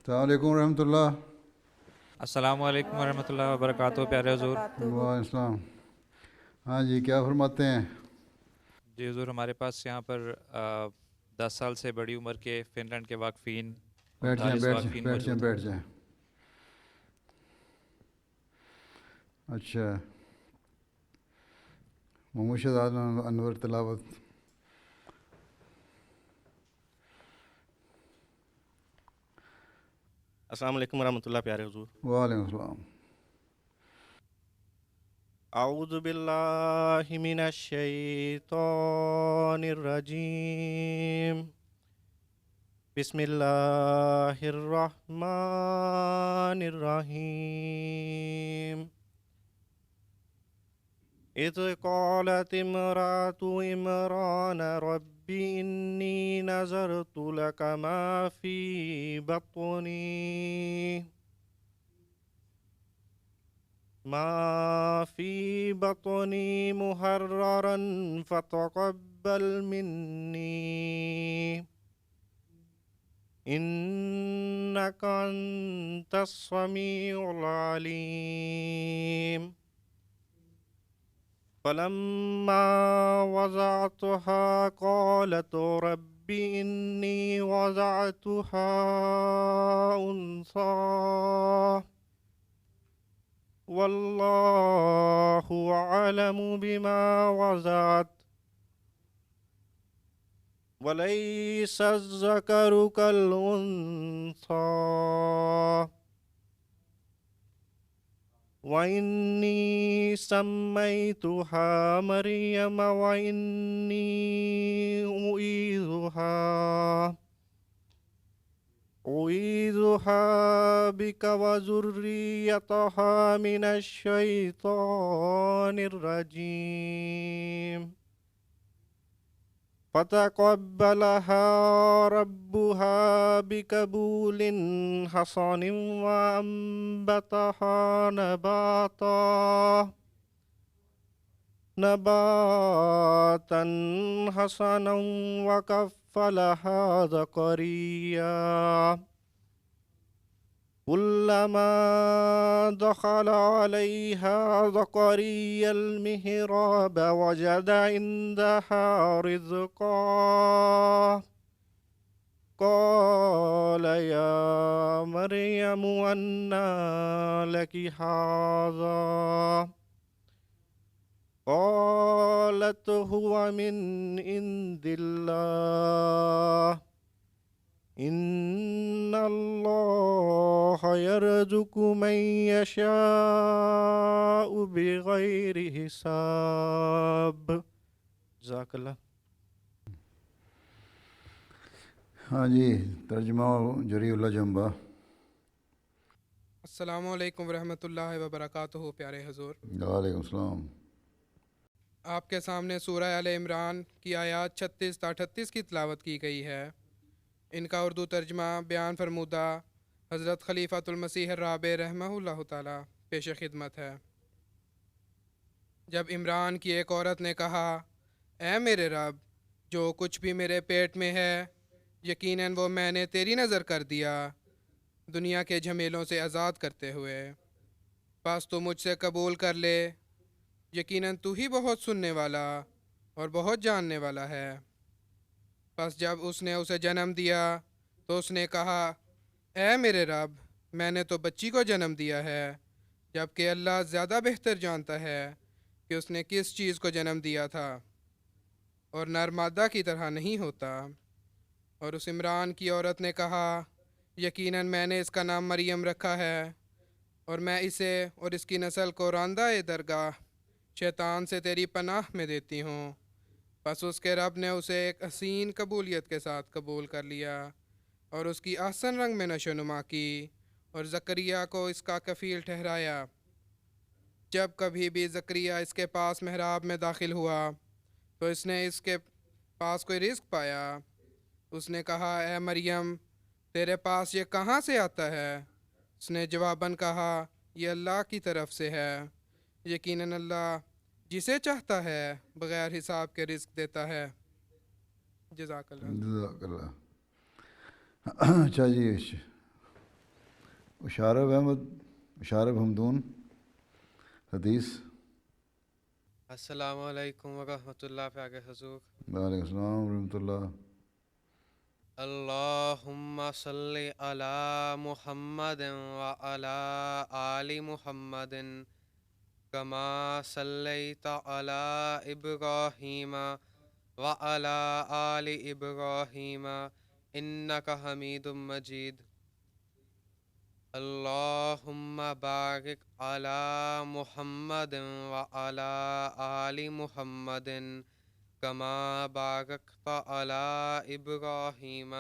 السلام علیکم ورحمۃ اللہ۔ السلام علیکم ورحمۃ اللہ وبرکاتہ پیارے حضور۔ وعلیکم السلام۔ ہاں جی، کیا فرماتے ہیں؟ جی حضور، ہمارے پاس یہاں پر 10 سال سے بڑی عمر کے فن لینڈ کے واقفین، بیٹھ جائیں 39 بیٹھ جائیں واقفین بیٹھ جائیں موجود ہیں۔ بیٹھ جائیں۔ اچھا، محمد شہزاد انور تلاوت۔ السلام علیکم ورحمۃ اللہ پیارے حضور۔ وعلیکم السلام۔ اعوذ باللہ من الشیطان الرجیم، بسم اللہ الرحمن الرحیم۔ اذ قالت امرأة عمران رب انی نذرت لک ما فی بطنی محررا فتقبل منی انک انت السمیع العلیم۔ فلما وضعتها قالت رب انی وضعتها انثی واللہ اعلم بما وضعت ولیس الذکر کالانثی وإني سميتها مريم وإني أعيذها بك وذريتها من الشيطان الرجيم فتقبلها ربها بقبول حسن وأنبتها نباتا حسنا وكفلها زكريا كلما دخل عليها زكريا المحراب وجد عندها رزقا قال يا مريم أنى لك هذا قالت هو من عند الله ان اللہ یرزق من یشاء بغیر حساب۔ جزاک اللہ۔ ہاں جی، ترجمہ جری اللہ جمبا۔ السلام علیکم ورحمۃ اللہ وبرکاتہ پیارے حضور۔ وعلیکم السلام۔ آپ کے سامنے سورہ آل عمران کی آیات 36 تا 38 کی تلاوت کی گئی ہے۔ ان کا اردو ترجمہ بیان فرمودہ حضرت خلیفۃ المسیح الرابع رحمہ اللہ تعالی پیش خدمت ہے۔ جب عمران کی ایک عورت نے کہا، اے میرے رب، جو کچھ بھی میرے پیٹ میں ہے یقیناً وہ میں نے تیری نظر کر دیا، دنیا کے جھمیلوں سے آزاد کرتے ہوئے، بس تو مجھ سے قبول کر لے، یقیناً تو ہی بہت سننے والا اور بہت جاننے والا ہے۔ پس جب اس نے اسے جنم دیا تو اس نے کہا، اے میرے رب، میں نے تو بچی کو جنم دیا ہے، جبکہ اللہ زیادہ بہتر جانتا ہے کہ اس نے کس چیز کو جنم دیا تھا، اور نر مادہ کی طرح نہیں ہوتا۔ اور اس عمران کی عورت نے کہا، یقیناً میں نے اس کا نام مریم رکھا ہے، اور میں اسے اور اس کی نسل کو راندہ درگاہ شیطان سے تیری پناہ میں دیتی ہوں۔ پس اس کے رب نے اسے ایک حسین قبولیت کے ساتھ قبول کر لیا اور اس کی احسن رنگ میں نشو و نما کی، اور زکریا کو اس کا کفیل ٹھہرایا۔ جب کبھی بھی زکریا اس کے پاس محراب میں داخل ہوا تو اس نے اس کے پاس کوئی رزق پایا۔ اس نے کہا، اے مریم، تیرے پاس یہ کہاں سے آتا ہے؟ اس نے جواباً کہا، یہ اللہ کی طرف سے ہے، یقیناً اللہ جسے چاہتا ہے بغیر حساب کے رزق دیتا ہے۔ جزاک اللہ۔ جزاک اللہ۔ اچھا جی، مشارف احمد، مشارف حمدون، حدیث۔ السلام علیکم ورحمۃ اللہ پاک حضور۔ وعلیکم السلام ورحمۃ اللہ۔ اللہم صلی علی محمد وعلی آل محمد کما صلیت علی ابراہیم وعلی آل ابراہیم انک حمید مجید۔ اللہم بارک علی محمد وعلی آل محمد کما بارکت علی ابراہیم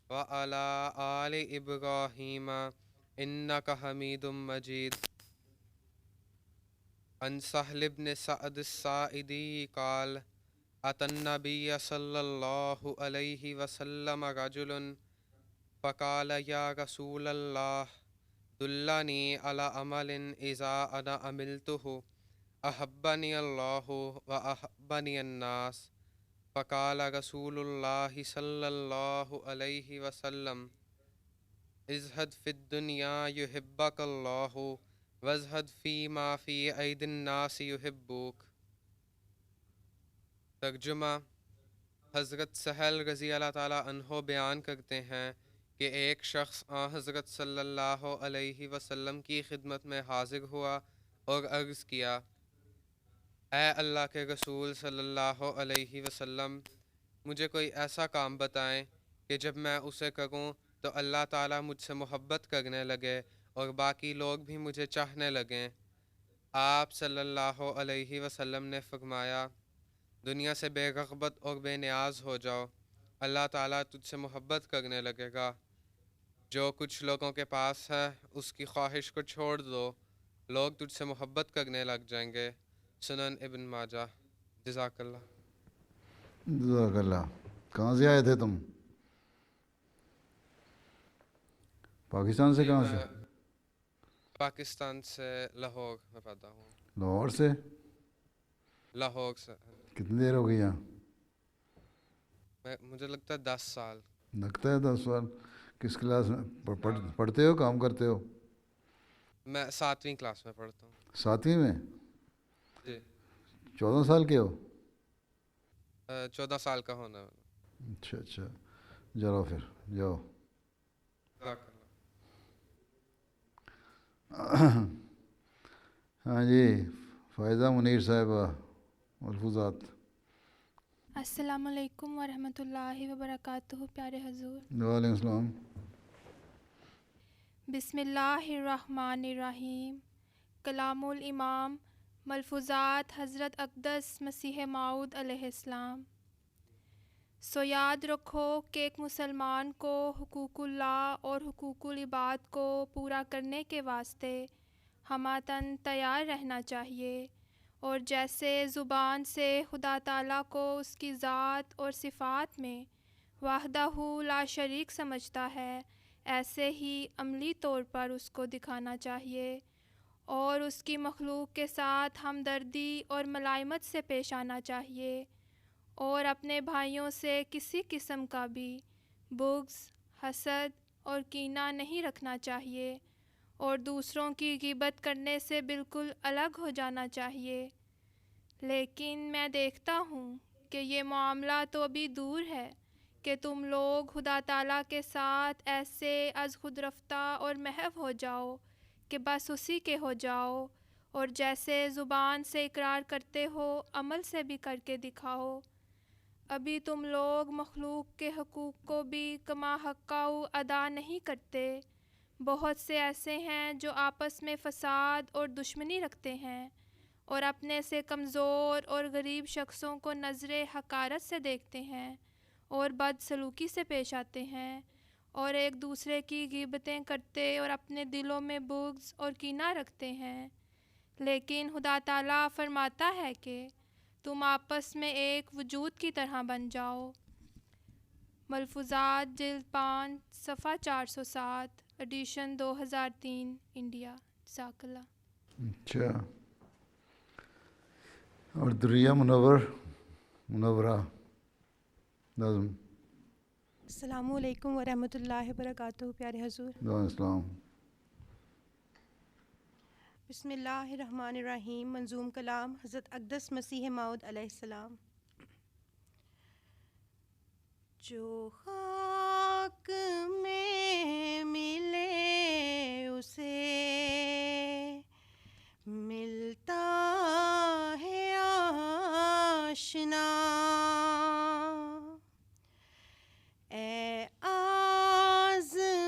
وعلی آل ابراہیم انک حمید مجید۔ عن سہل بن سعد الساعدی قال اتى النبی صلی اللہ علیہ وسلم رجل فقال یا رسول اللہ دلنی علی عمل اذا انا عملته احبنی اللہ واحبنی الناس فقال رسول اللہ صلی اللہ علیہ وسلم ازہد فی الدنیا یحبک اللہ وازہد فی ما فی اید الناس یحبوک۔ ترجمہ: حضرت سہل رضی اللہ تعالیٰ عنہ بیان کرتے ہیں کہ ایک شخص حضرت صلی اللہ علیہ وسلم کی خدمت میں حاضر ہوا اور عرض کیا، اے اللہ کے رسول صلی اللہ علیہ وسلم، مجھے کوئی ایسا کام بتائیں کہ جب میں اسے کروں تو اللہ تعالیٰ مجھ سے محبت کرنے لگے اور باقی لوگ بھی مجھے چاہنے لگیں۔ آپ صلی اللہ علیہ وسلم نے فرمایا، دنیا سے بے رغبت اور بے نیاز ہو جاؤ، اللہ تعالیٰ تجھ سے محبت کرنے لگے گا۔ جو کچھ لوگوں کے پاس ہے اس کی خواہش کو چھوڑ دو، لوگ تجھ سے محبت کرنے لگ جائیں گے۔ سنن ابن ماجہ۔ جزاک اللہ۔ جزاک اللہ۔ کہاں سے آئے تھے تم؟ پاکستان سے؟ کہاں سے؟ پاکستان سے لاہور میں پیدا ہوں۔ لاہور سے؟ لاہور سے۔ کتنی دیر ہو گئی یہاں؟ مجھے لگتا ہے 10 سال۔ لگتا ہے 10 سال۔ کس کلاس میں پڑھتے ہو، کام کرتے ہو؟ میں 7ویں کلاس میں پڑھتا ہوں۔ 7ویں میں؟ جی۔ 14 سال کے ہو؟ 14 سال کا ہونا۔ اچھا اچھا، جاؤ پھر جاؤ۔ جزاک ہاں جی، فائزہ منیر صاحبہ، ملفوظات۔ السلام علیکم ورحمۃ اللہ وبرکاتہ۔ پیارے حضور، وعلیکم السلام۔ بسم اللہ الرحمن الرحیم۔ کلام الامام، ملفوظات حضرت اقدس مسیح موعود علیہ السلام۔ سو یاد رکھو کہ ایک مسلمان کو حقوق اللہ اور حقوق العباد کو پورا کرنے کے واسطے ہماتن تیار رہنا چاہیے، اور جیسے زبان سے خدا تعالیٰ کو اس کی ذات اور صفات میں وحدہ لا شریک سمجھتا ہے، ایسے ہی عملی طور پر اس کو دکھانا چاہیے، اور اس کی مخلوق کے ساتھ ہمدردی اور ملائمت سے پیش آنا چاہیے، اور اپنے بھائیوں سے کسی قسم کا بھی بغض، حسد اور کینہ نہیں رکھنا چاہیے، اور دوسروں کی غیبت کرنے سے بالکل الگ ہو جانا چاہیے۔ لیکن میں دیکھتا ہوں کہ یہ معاملہ تو ابھی دور ہے کہ تم لوگ خدا تعالیٰ کے ساتھ ایسے از خود رفتہ اور محو ہو جاؤ کہ بس اسی کے ہو جاؤ، اور جیسے زبان سے اقرار کرتے ہو عمل سے بھی کر کے دکھاؤ۔ ابھی تم لوگ مخلوق کے حقوق کو بھی کما حقہ ادا نہیں کرتے۔ بہت سے ایسے ہیں جو آپس میں فساد اور دشمنی رکھتے ہیں، اور اپنے سے کمزور اور غریب شخصوں کو نظر حقارت سے دیکھتے ہیں، اور بد سلوکی سے پیش آتے ہیں، اور ایک دوسرے کی غیبتیں کرتے اور اپنے دلوں میں بغض اور کینہ رکھتے ہیں۔ لیکن خدا تعالیٰ فرماتا ہے کہ تم آپس میں ایک وجود کی طرح بن جاؤ۔ ملفوظات جلد 5 صفحہ 407، ایڈیشن 2003، انڈیا۔ جزاک اللہ۔ اچھا، اور دریا منورہ نظم۔ السلام علیکم ورحمۃ اللہ وبرکاتہ۔ پیارے حضور، وعلیکم السلام۔ بسم اللہ الرحمن الرحیم. منظوم کلام حضرت اقدس مسیح موعود علیہ السلام. جو خاک میں ملے اسے ملتا ہے آشنا. اے آزمانے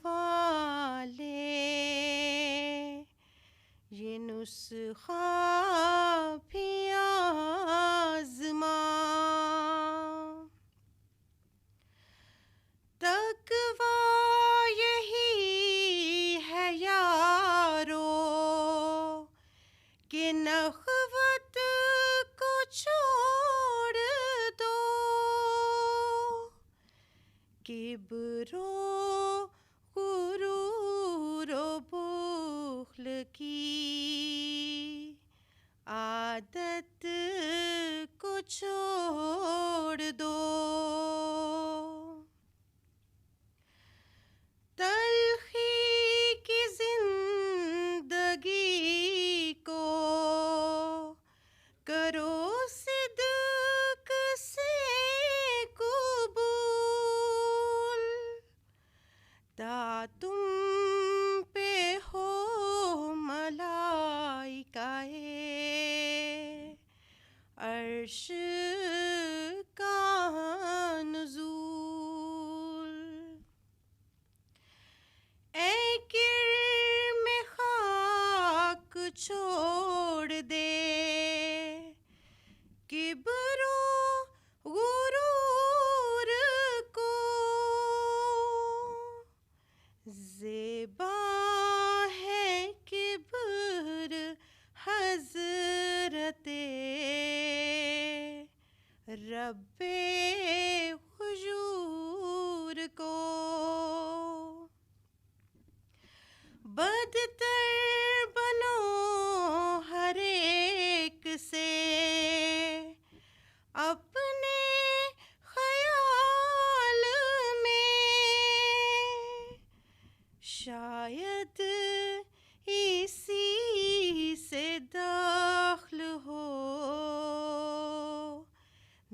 والے یہ نسخہ بھی آزما. تقویٰ یہی ہے یارو کہ نخوت کو چھوڑ دو. کبر و غرور و بخل کی عادت کو چھوڑ دو. تلخی کی زندگی کو کرو صدق سے قبول. تا تم پہ ہو ملائکہ عرش کا نزول. اے کرم خاک چھوڑ دے کبر و غرور کو. زیبا ہے کبر حضرت رب حضور کو. بدتر بنو ہر ایک سے اپنے خیال میں. شاید اسی سے داخل ہو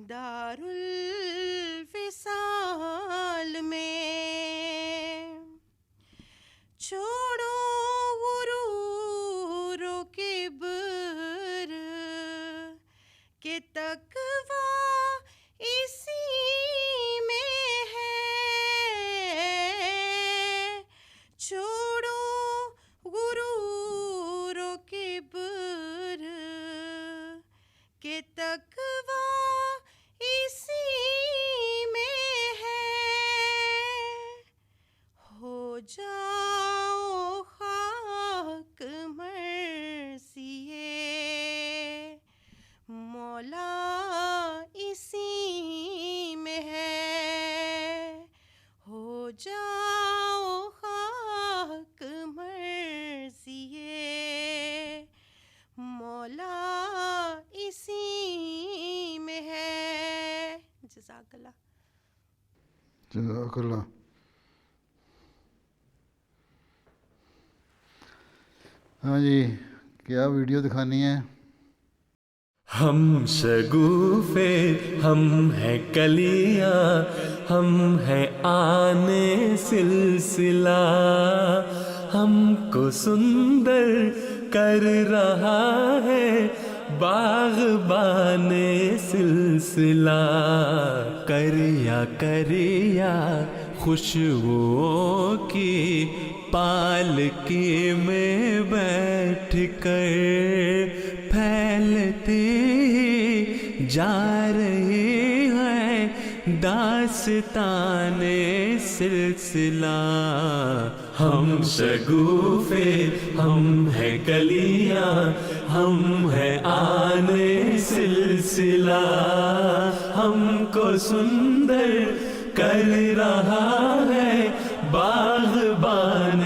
دار الوصال میں. چھوڑو غرور و کبر کہ تقویٰ اسی میں ہے. چھوڑو غرور و کبر کہ تقویٰ اسی میں ہے. ہو جاؤ خاک مرثیے مولا اسی میں ہے. ہو جاؤ خاک مرثیے مولا اسی میں ہے. جزاک اللہ. جزاک اللہ. ہاں جی, کیا ویڈیو دکھانی ہے؟ ہم شگوفے ہم ہیں کلیاں ہم ہیں آنے سلسلہ. ہم کو سندر کر رہا ہے باغبان سلسلہ. کریا کریا خوشبوؤں کی پالکی میں بیٹھ کر پھیلتی جا رہی ہے داستان سلسلہ. ہم شگوفے ہم ہیں کلیاں ہم ہیں آنے سلسلہ. ہم کو سندر کر رہا ہے باغبان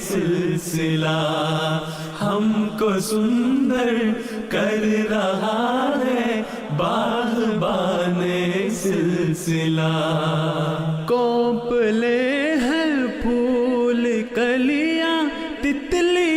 سلسلہ. ہم کو سندر کر رہا ہے باغبان سلسلہ. کونپلے ہیں پھول کلیاں تتلی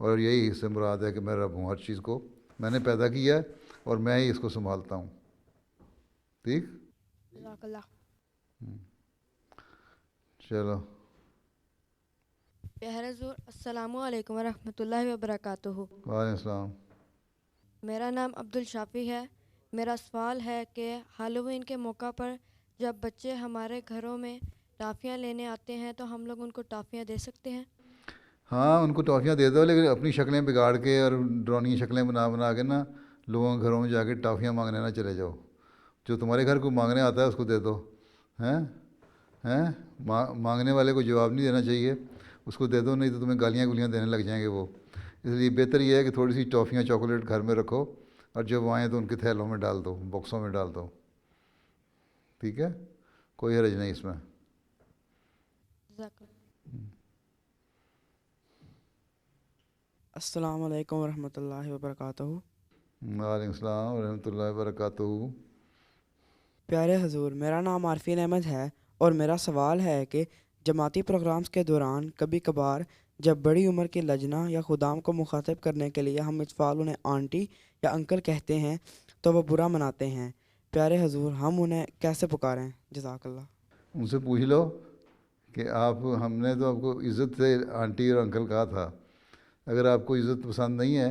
اور یہی اس سے مراد ہے کہ میں رب ہوں، ہر چیز کو میں نے پیدا کیا ہے اور میں ہی اس کو سنبھالتا ہوں. ٹھیک، جزاک اللہ. چلو. پیارے حضور السلام علیکم ورحمۃ اللہ وبرکاتہ. وعلیکم السلام. میرا نام عبدالشافی ہے. میرا سوال ہے کہ ہالووین کے موقع پر جب بچے ہمارے گھروں میں ٹافیاں لینے آتے ہیں تو ہم لوگ ان کو ٹافیاں دے سکتے ہیں؟ ہاں، ان کو ٹافیاں دے دو، لیکن اپنی شکلیں بگاڑ کے اور ڈرونی شکلیں بنا کے نا لوگوں کے گھروں میں جا کے ٹافیاں مانگنے نہ چلے جاؤ. جو تمہارے گھر کو مانگنے آتا ہے اس کو دے دو. ہیں مانگنے والے کو جواب نہیں دینا چاہیے، اس کو دے دو، نہیں تو تمہیں گالیاں گولیاں دینے لگ جائیں گے وہ. اس لیے بہتر یہ ہے کہ تھوڑی سی ٹافیاں چاکلیٹ گھر میں رکھو اور جب وہ آئیں تو ان کے تھیلوں میں ڈال دو، باکسوں میں ڈال دو. ٹھیک ہے، کوئی حرج نہیں اس میں. السلام علیکم ورحمۃ اللہ وبرکاتہ. وعلیکم السلام ورحمۃ اللہ وبرکاتہ. پیارے حضور، میرا نام عارفین احمد ہے اور میرا سوال ہے کہ جماعتی پروگرامز کے دوران کبھی کبھار جب بڑی عمر کے لجنہ یا خدام کو مخاطب کرنے کے لیے ہم اطفال انہیں آنٹی یا انکل کہتے ہیں تو وہ برا مناتے ہیں. پیارے حضور، ہم انہیں کیسے پکاریں؟ جزاک اللہ. ان سے پوچھ لو کہ ہم نے تو آپ کو عزت سے آنٹی اور انکل کہا تھا. اگر آپ کو عزت پسند نہیں ہے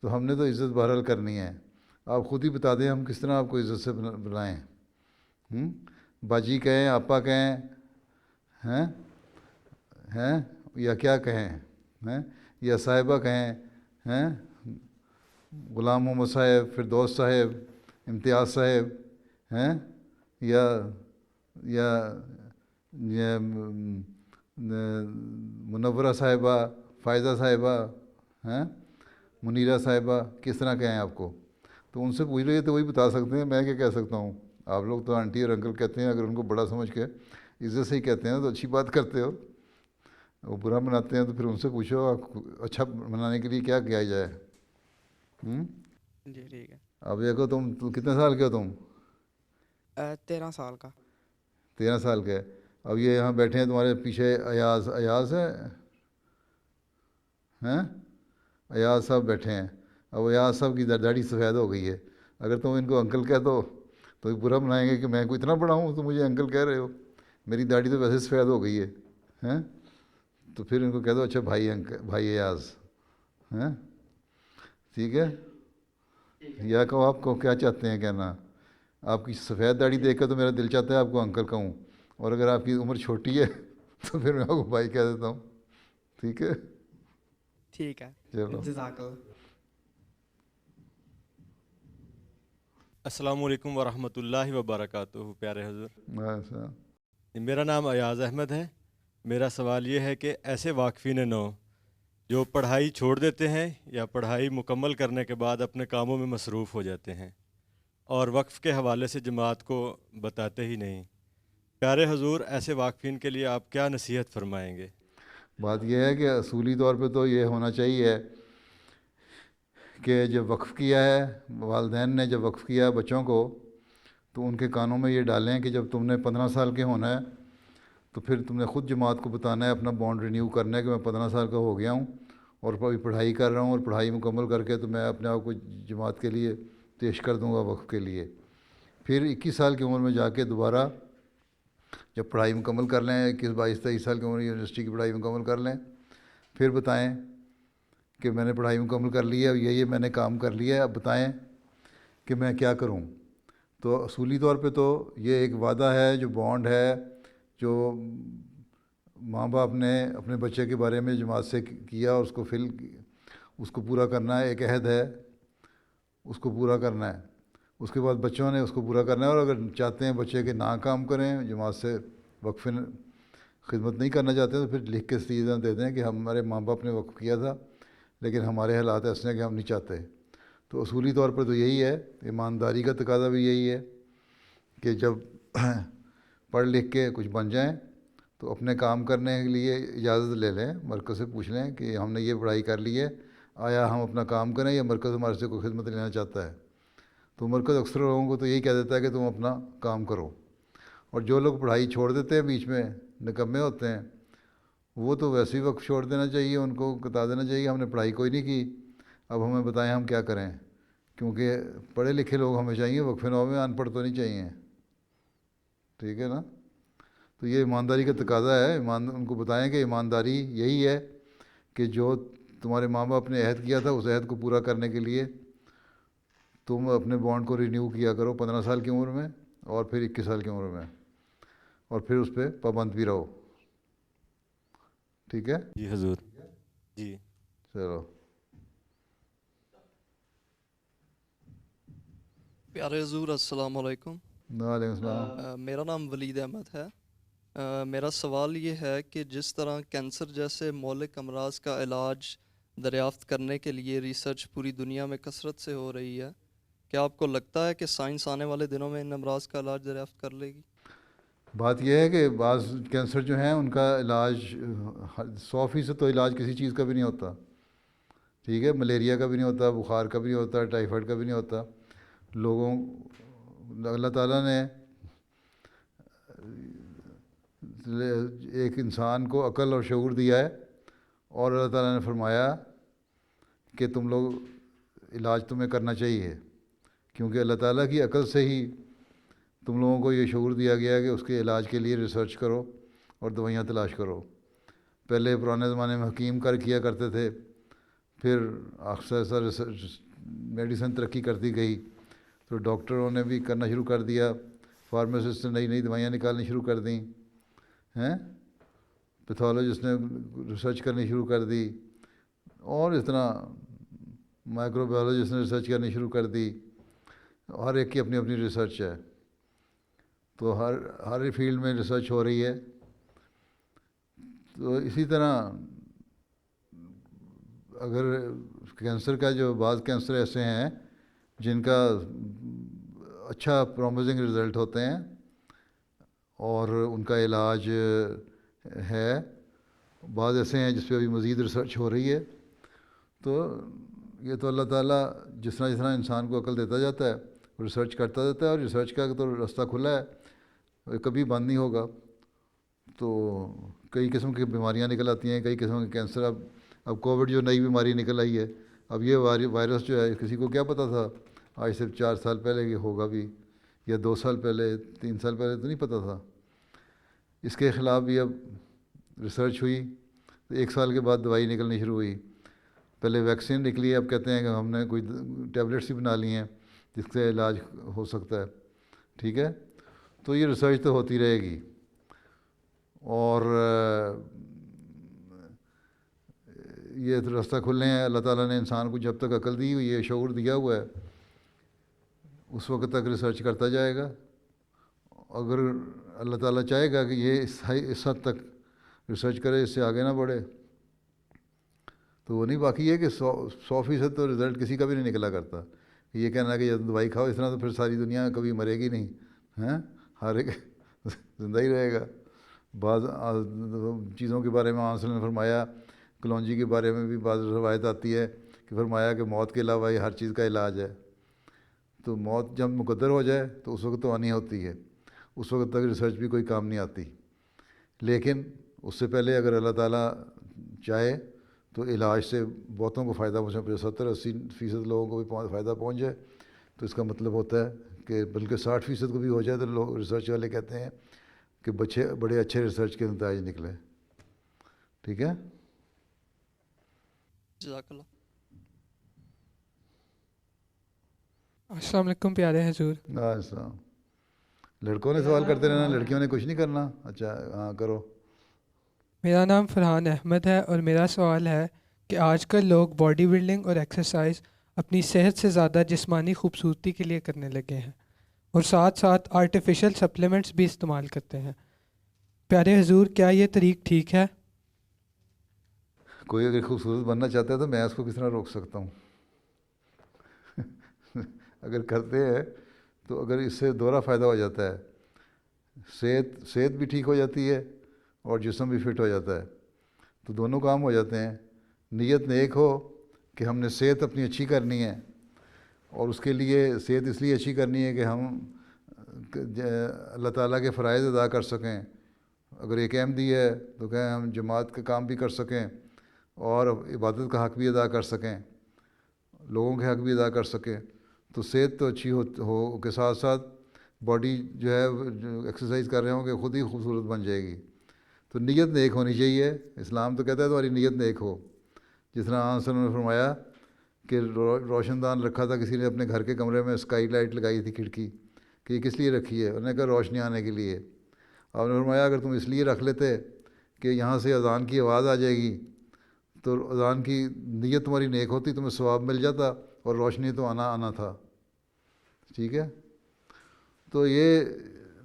تو ہم نے تو عزت بہرحال کرنی ہے. آپ خود ہی بتا دیں ہم کس طرح آپ کو عزت سے بلائیں. باجی کہیں، آپا کہیں، ہیں یا کیا کہیں، یا صاحبہ کہیں، غلام محمد صاحب، فردوس صاحب، امتیاز صاحب، یا منورہ صاحبہ، فائزہ صاحبہ، منیرہ صاحبہ، کس طرح کہیں آپ کو؟ تو ان سے پوچھ رہے تو وہی بتا سکتے ہیں، میں کیا کہہ سکتا ہوں. آپ لوگ تو آنٹی اور انکل کہتے ہیں، اگر ان کو بڑا سمجھ کے عزت سے ہی کہتے ہیں تو اچھی بات کرتے ہو. وہ برا مناتے ہیں تو پھر ان سے پوچھو اچھا منانے کے لیے کیا کیا جائے. جی ٹھیک ہے. اب دیکھو تم کتنے سال کے ہو؟ تم 13 سال کا. 13 سال کے. اب یہ یہاں بیٹھے ہیں تمہارے پیچھے ایاز ہے، ایاز صاحب بیٹھے ہیں. اب ایاز صاحب کی داڑھی سفید ہو گئی ہے. اگر تم ان کو انکل کہہ دو تو برا منائیں گے کہ میں کوئی اتنا بڑا ہوں تو مجھے انکل کہہ رہے ہو، میری داڑھی تو ویسے سفید ہو گئی ہے. تو پھر ان کو کہہ دو اچھا بھائی ایاز. ٹھیک ہے، یا کہو آپ کو کیا چاہتے ہیں کہنا. آپ کی سفید داڑھی دیکھ کر تو میرا دل چاہتا ہے آپ کو انکل کہوں، اور اگر آپ کی عمر چھوٹی ہے تو پھر میں آپ کو بھائی کہہ دیتا ہوں. ٹھیک ہے، ٹھیک ہے. چلو. جزاک اللہ. السلام علیکم ورحمۃ اللہ وبرکاتہ. پیارے حضور، اچھا. میرا نام ایاز احمد ہے. میرا سوال یہ ہے کہ ایسے واقفین نو جو پڑھائی چھوڑ دیتے ہیں یا پڑھائی مکمل کرنے کے بعد اپنے کاموں میں مصروف ہو جاتے ہیں اور وقف کے حوالے سے جماعت کو بتاتے ہی نہیں، پیارے حضور ایسے واقفین کے لیے آپ کیا نصیحت فرمائیں گے؟ بات یہ ہے کہ اصولی طور پہ تو یہ ہونا چاہیے کہ جب وقف کیا ہے، والدین نے جب وقف کیا ہے بچوں کو، تو ان کے کانوں میں یہ ڈالیں کہ جب تم نے 15 سال کے ہونا ہے تو پھر تم نے خود جماعت کو بتانا ہے، اپنا بانڈ رینیو کرنا ہے کہ میں 15 سال کا ہو گیا ہوں اور ابھی پڑھائی کر رہا ہوں، اور پڑھائی مکمل کر کے تو میں اپنے آپ کو جماعت کے لیے پیش کر دوں گا وقف کے لیے. پھر 21 سال کی عمر میں جا کے دوبارہ جب پڑھائی مکمل کر لیں، 21، 22، 23 سال کی عمر یونیورسٹی کی پڑھائی مکمل کر لیں، پھر بتائیں کہ میں نے پڑھائی مکمل کر لی ہے، اب یہ میں نے کام کر لیا ہے، اب بتائیں کہ میں کیا کروں. تو اصولی طور پہ تو یہ ایک وعدہ ہے، جو بانڈ ہے، جو ماں باپ نے اپنے بچے کے بارے میں جماعت سے کیا اور اس کو پورا کرنا ہے. ایک عہد ہے، اس کو پورا کرنا ہے. اس کے بعد بچوں نے اس کو پورا کرنا ہے، اور اگر چاہتے ہیں بچے کے نہ کام کریں، جماعت سے وقف خدمت نہیں کرنا چاہتے تو پھر لکھ کے سیدھا دے دیں کہ ہمارے ماں باپ نے وقف کیا تھا لیکن ہمارے حالات ایسے ہیں کہ ہم نہیں چاہتے. تو اصولی طور پر تو یہی ہے، ایمانداری کا تقاضا بھی یہی ہے کہ جب پڑھ لکھ کے کچھ بن جائیں تو اپنے کام کرنے کے لیے اجازت لے لیں، مرکز سے پوچھ لیں کہ ہم نے یہ پڑھائی کر لی ہے، آیا ہم اپنا کام کریں یا مرکز ہمارے سے کوئی خدمت لینا چاہتا ہے. تو مرکز اکثر لوگوں کو تو یہی کہہ دیتا ہے کہ تم اپنا کام کرو. اور جو لوگ پڑھائی چھوڑ دیتے ہیں بیچ میں، نکمے ہوتے ہیں، وہ تو ویسے ہی وقت چھوڑ دینا چاہیے، ان کو بتا دینا چاہیے ہم نے پڑھائی کوئی نہیں کی، اب ہمیں بتائیں ہم کیا کریں، کیونکہ پڑھے لکھے لوگ ہمیں چاہیے، وقف نو میں ان پڑھ تو نہیں چاہیے، ٹھیک ہے نا؟ تو یہ ایمانداری کا تقاضا ہے، ان کو بتائیں کہ ایمانداری یہی ہے کہ جو تمہارے ماں باپ نے عہد کیا تھا اس عہد کو پورا کرنے کے لیے تم اپنے بانڈ کو رینیو کیا کرو 15 سال کی عمر میں اور پھر 21 سال کی عمر میں، اور پھر اس پہ پابند بھی رہو، ٹھیک ہے؟ جی حضور، جی چلو۔ پیارے حضور السلام علیکم۔ وعلیکم السلام۔ میرا نام ولید احمد ہے۔ میرا سوال یہ ہے کہ جس طرح کینسر جیسے مہلک امراض کا علاج دریافت کرنے کے لیے ریسرچ پوری دنیا میں کثرت سے ہو رہی ہے، کیا آپ کو لگتا ہے کہ سائنس آنے والے دنوں میں ان امراض کا علاج دریافت کر لے گی؟ بات یہ ہے کہ بعض کینسر جو ہیں ان کا علاج 100% تو علاج کسی چیز کا بھی نہیں ہوتا، ٹھیک ہے؟ ملیریا کا بھی نہیں ہوتا، بخار کا بھی نہیں ہوتا، ٹائیفائڈ کا بھی نہیں ہوتا۔ لوگوں اللہ تعالیٰ نے ایک انسان کو عقل اور شعور دیا ہے، اور اللہ تعالیٰ نے فرمایا کہ تم لوگ علاج تمہیں کرنا چاہیے، کیونکہ اللہ تعالیٰ کی عقل سے ہی تم لوگوں کو یہ شعور دیا گیا ہے کہ اس کے علاج کے لیے ریسرچ کرو اور دوائیاں تلاش کرو۔ پہلے پرانے زمانے میں حکیم کیا کرتے تھے، پھر اکثر میڈیسن ترقی کرتی گئی تو ڈاکٹروں نے بھی کرنا شروع کر دیا، فارماسسٹ نے نئی دوائیاں نکالنی شروع کر دیں ہیں، پیتھولوجسٹ نے ریسرچ کرنی شروع کر دی، اور اس طرح مائکرو بایولوجسٹ نے ریسرچ کرنی شروع کر دی۔ ہر ایک کی اپنی اپنی ریسرچ ہے، تو ہر فیلڈ میں ریسرچ ہو رہی ہے۔ تو اسی طرح اگر کینسر کا جو بعض کینسر ایسے ہیں جن کا اچھا پرومزنگ رزلٹ ہوتے ہیں اور ان کا علاج ہے، بعض ایسے ہیں جس پہ ابھی مزید ریسرچ ہو رہی ہے۔ تو یہ تو اللہ تعالیٰ جس طرح انسان کو عقل دیتا جاتا ہے ریسرچ کرتا جاتا ہے، اور ریسرچ کا تو راستہ کھلا ہے، کبھی بند نہیں ہوگا۔ تو کئی قسم کی بیماریاں نکل آتی ہیں، کئی قسم کے کینسر۔ اب کووڈ جو نئی بیماری نکل آئی ہے، اب یہ وائرس جو ہے کسی کو کیا پتہ تھا آج سے 4 سال پہلے کہ ہوگا بھی، یا 2 سال پہلے، 3 سال پہلے تو نہیں پتہ تھا۔ اس کے خلاف بھی اب ریسرچ ہوئی، تو 1 سال کے بعد دوائی نکلنی شروع ہوئی۔ پہلے ویکسین نکلی، اب کہتے ہیں کہ ہم نے کوئی ٹیبلٹس ہی بنا لی ہیں جس سے علاج ہو سکتا ہے، ٹھیک ہے؟ تو یہ ریسرچ تو ہوتی رہے گی، اور یہ راستہ کھلنے ہیں۔ اللہ تعالیٰ نے انسان کو جب تک عقل دی ہوئی ہے، شعور دیا ہوا ہے، اس وقت تک ریسرچ کرتا جائے گا۔ اگر اللہ تعالیٰ چاہے گا کہ یہ اس حد تک ریسرچ کرے، اس سے آگے نہ بڑھے، تو وہ نہیں۔ باقی یہ کہ 100% تو رزلٹ کسی کا بھی نہیں نکلا کرتا۔ یہ کہنا کہ جب دوائی کھاؤ اس طرح تو پھر ساری دنیا کبھی مرے گی نہیں، ہیں؟ ہر ایک زندہ ہی رہے گا۔ بعض چیزوں کے بارے میں آنسل نے فرمایا، کلونجی کے بارے میں بھی بعض روایت آتی ہے کہ فرمایا کہ موت کے علاوہ یہ ہر چیز کا علاج ہے۔ تو موت جب مقدر ہو جائے تو اس وقت تو آنی ہوتی ہے، اس وقت تک ریسرچ بھی کوئی کام نہیں آتی۔ لیکن اس سے پہلے اگر اللہ تعالیٰ چاہے تو علاج سے بہتوں کو فائدہ پہنچے، 70-80% لوگوں کو بھی فائدہ پہنچ جائے، تو اس کا مطلب ہوتا ہے کہ بلکہ 60% کو بھی ہو جائے تو لوگ ریسرچ والے کہتے ہیں کہ بڑے اچھے ریسرچ کے نتائج نکلے، ٹھیک ہے؟ جزاک اللہ۔ السلام علیکم پیارے حضور۔ السلام۔ لڑکوں نے سوال کرتے رہنا، لڑکیوں نے کچھ نہیں کرنا؟ اچھا ہاں کرو۔ میرا نام فرحان احمد ہے، اور میرا سوال ہے کہ آج کل لوگ باڈی بلڈنگ اور ایکسرسائز اپنی صحت سے زیادہ جسمانی خوبصورتی کے لیے کرنے لگے ہیں، اور ساتھ ساتھ آرٹیفیشل سپلیمنٹس بھی استعمال کرتے ہیں۔ پیارے حضور، کیا یہ طریق ٹھیک ہے؟ کوئی اگر خوبصورت بننا چاہتا ہے تو میں اس کو کس طرح روک سکتا ہوں؟ اگر کرتے ہیں تو اگر اس سے دوہرا فائدہ ہو جاتا ہے، صحت بھی ٹھیک ہو جاتی ہے اور جسم بھی فٹ ہو جاتا ہے، تو دونوں کام ہو جاتے ہیں۔ نیت نیک ہو کہ ہم نے صحت اپنی اچھی کرنی ہے، اور اس کے لیے صحت اس لیے اچھی کرنی ہے کہ ہم اللہ تعالیٰ کے فرائض ادا کر سکیں، اگر ایک احمدی ہے تو کہیں ہم جماعت کا کام بھی کر سکیں اور عبادت کا حق بھی ادا کر سکیں، لوگوں کے حق بھی ادا کر سکیں، تو صحت تو اچھی ہو کے ساتھ ساتھ باڈی جو ہے جو ایکسرسائز کر رہے ہوں گے خود ہی خوبصورت بن جائے گی۔ تو نیت نیک ہونی چاہیے، اسلام تو کہتا ہے تمہاری نیت نیک ہو۔ جس طرح آن صلی اللہ علیہ وسلم نے فرمایا کہ روشن دان رکھا تھا کسی نے اپنے گھر کے کمرے میں، اسکائی لائٹ لگائی تھی کھڑکی، کہ یہ کس لیے رکھی ہے؟ انہوں نے کہا روشنی آنے کے لیے۔ آپ نے فرمایا اگر تم اس لیے رکھ لیتے کہ یہاں سے اذان کی آواز آ جائے گی تو اذان کی نیت تمہاری نیک ہوتی، تمہیں ثواب مل جاتا، اور روشنی تو آنا تھا۔ ٹھیک ہے، تو یہ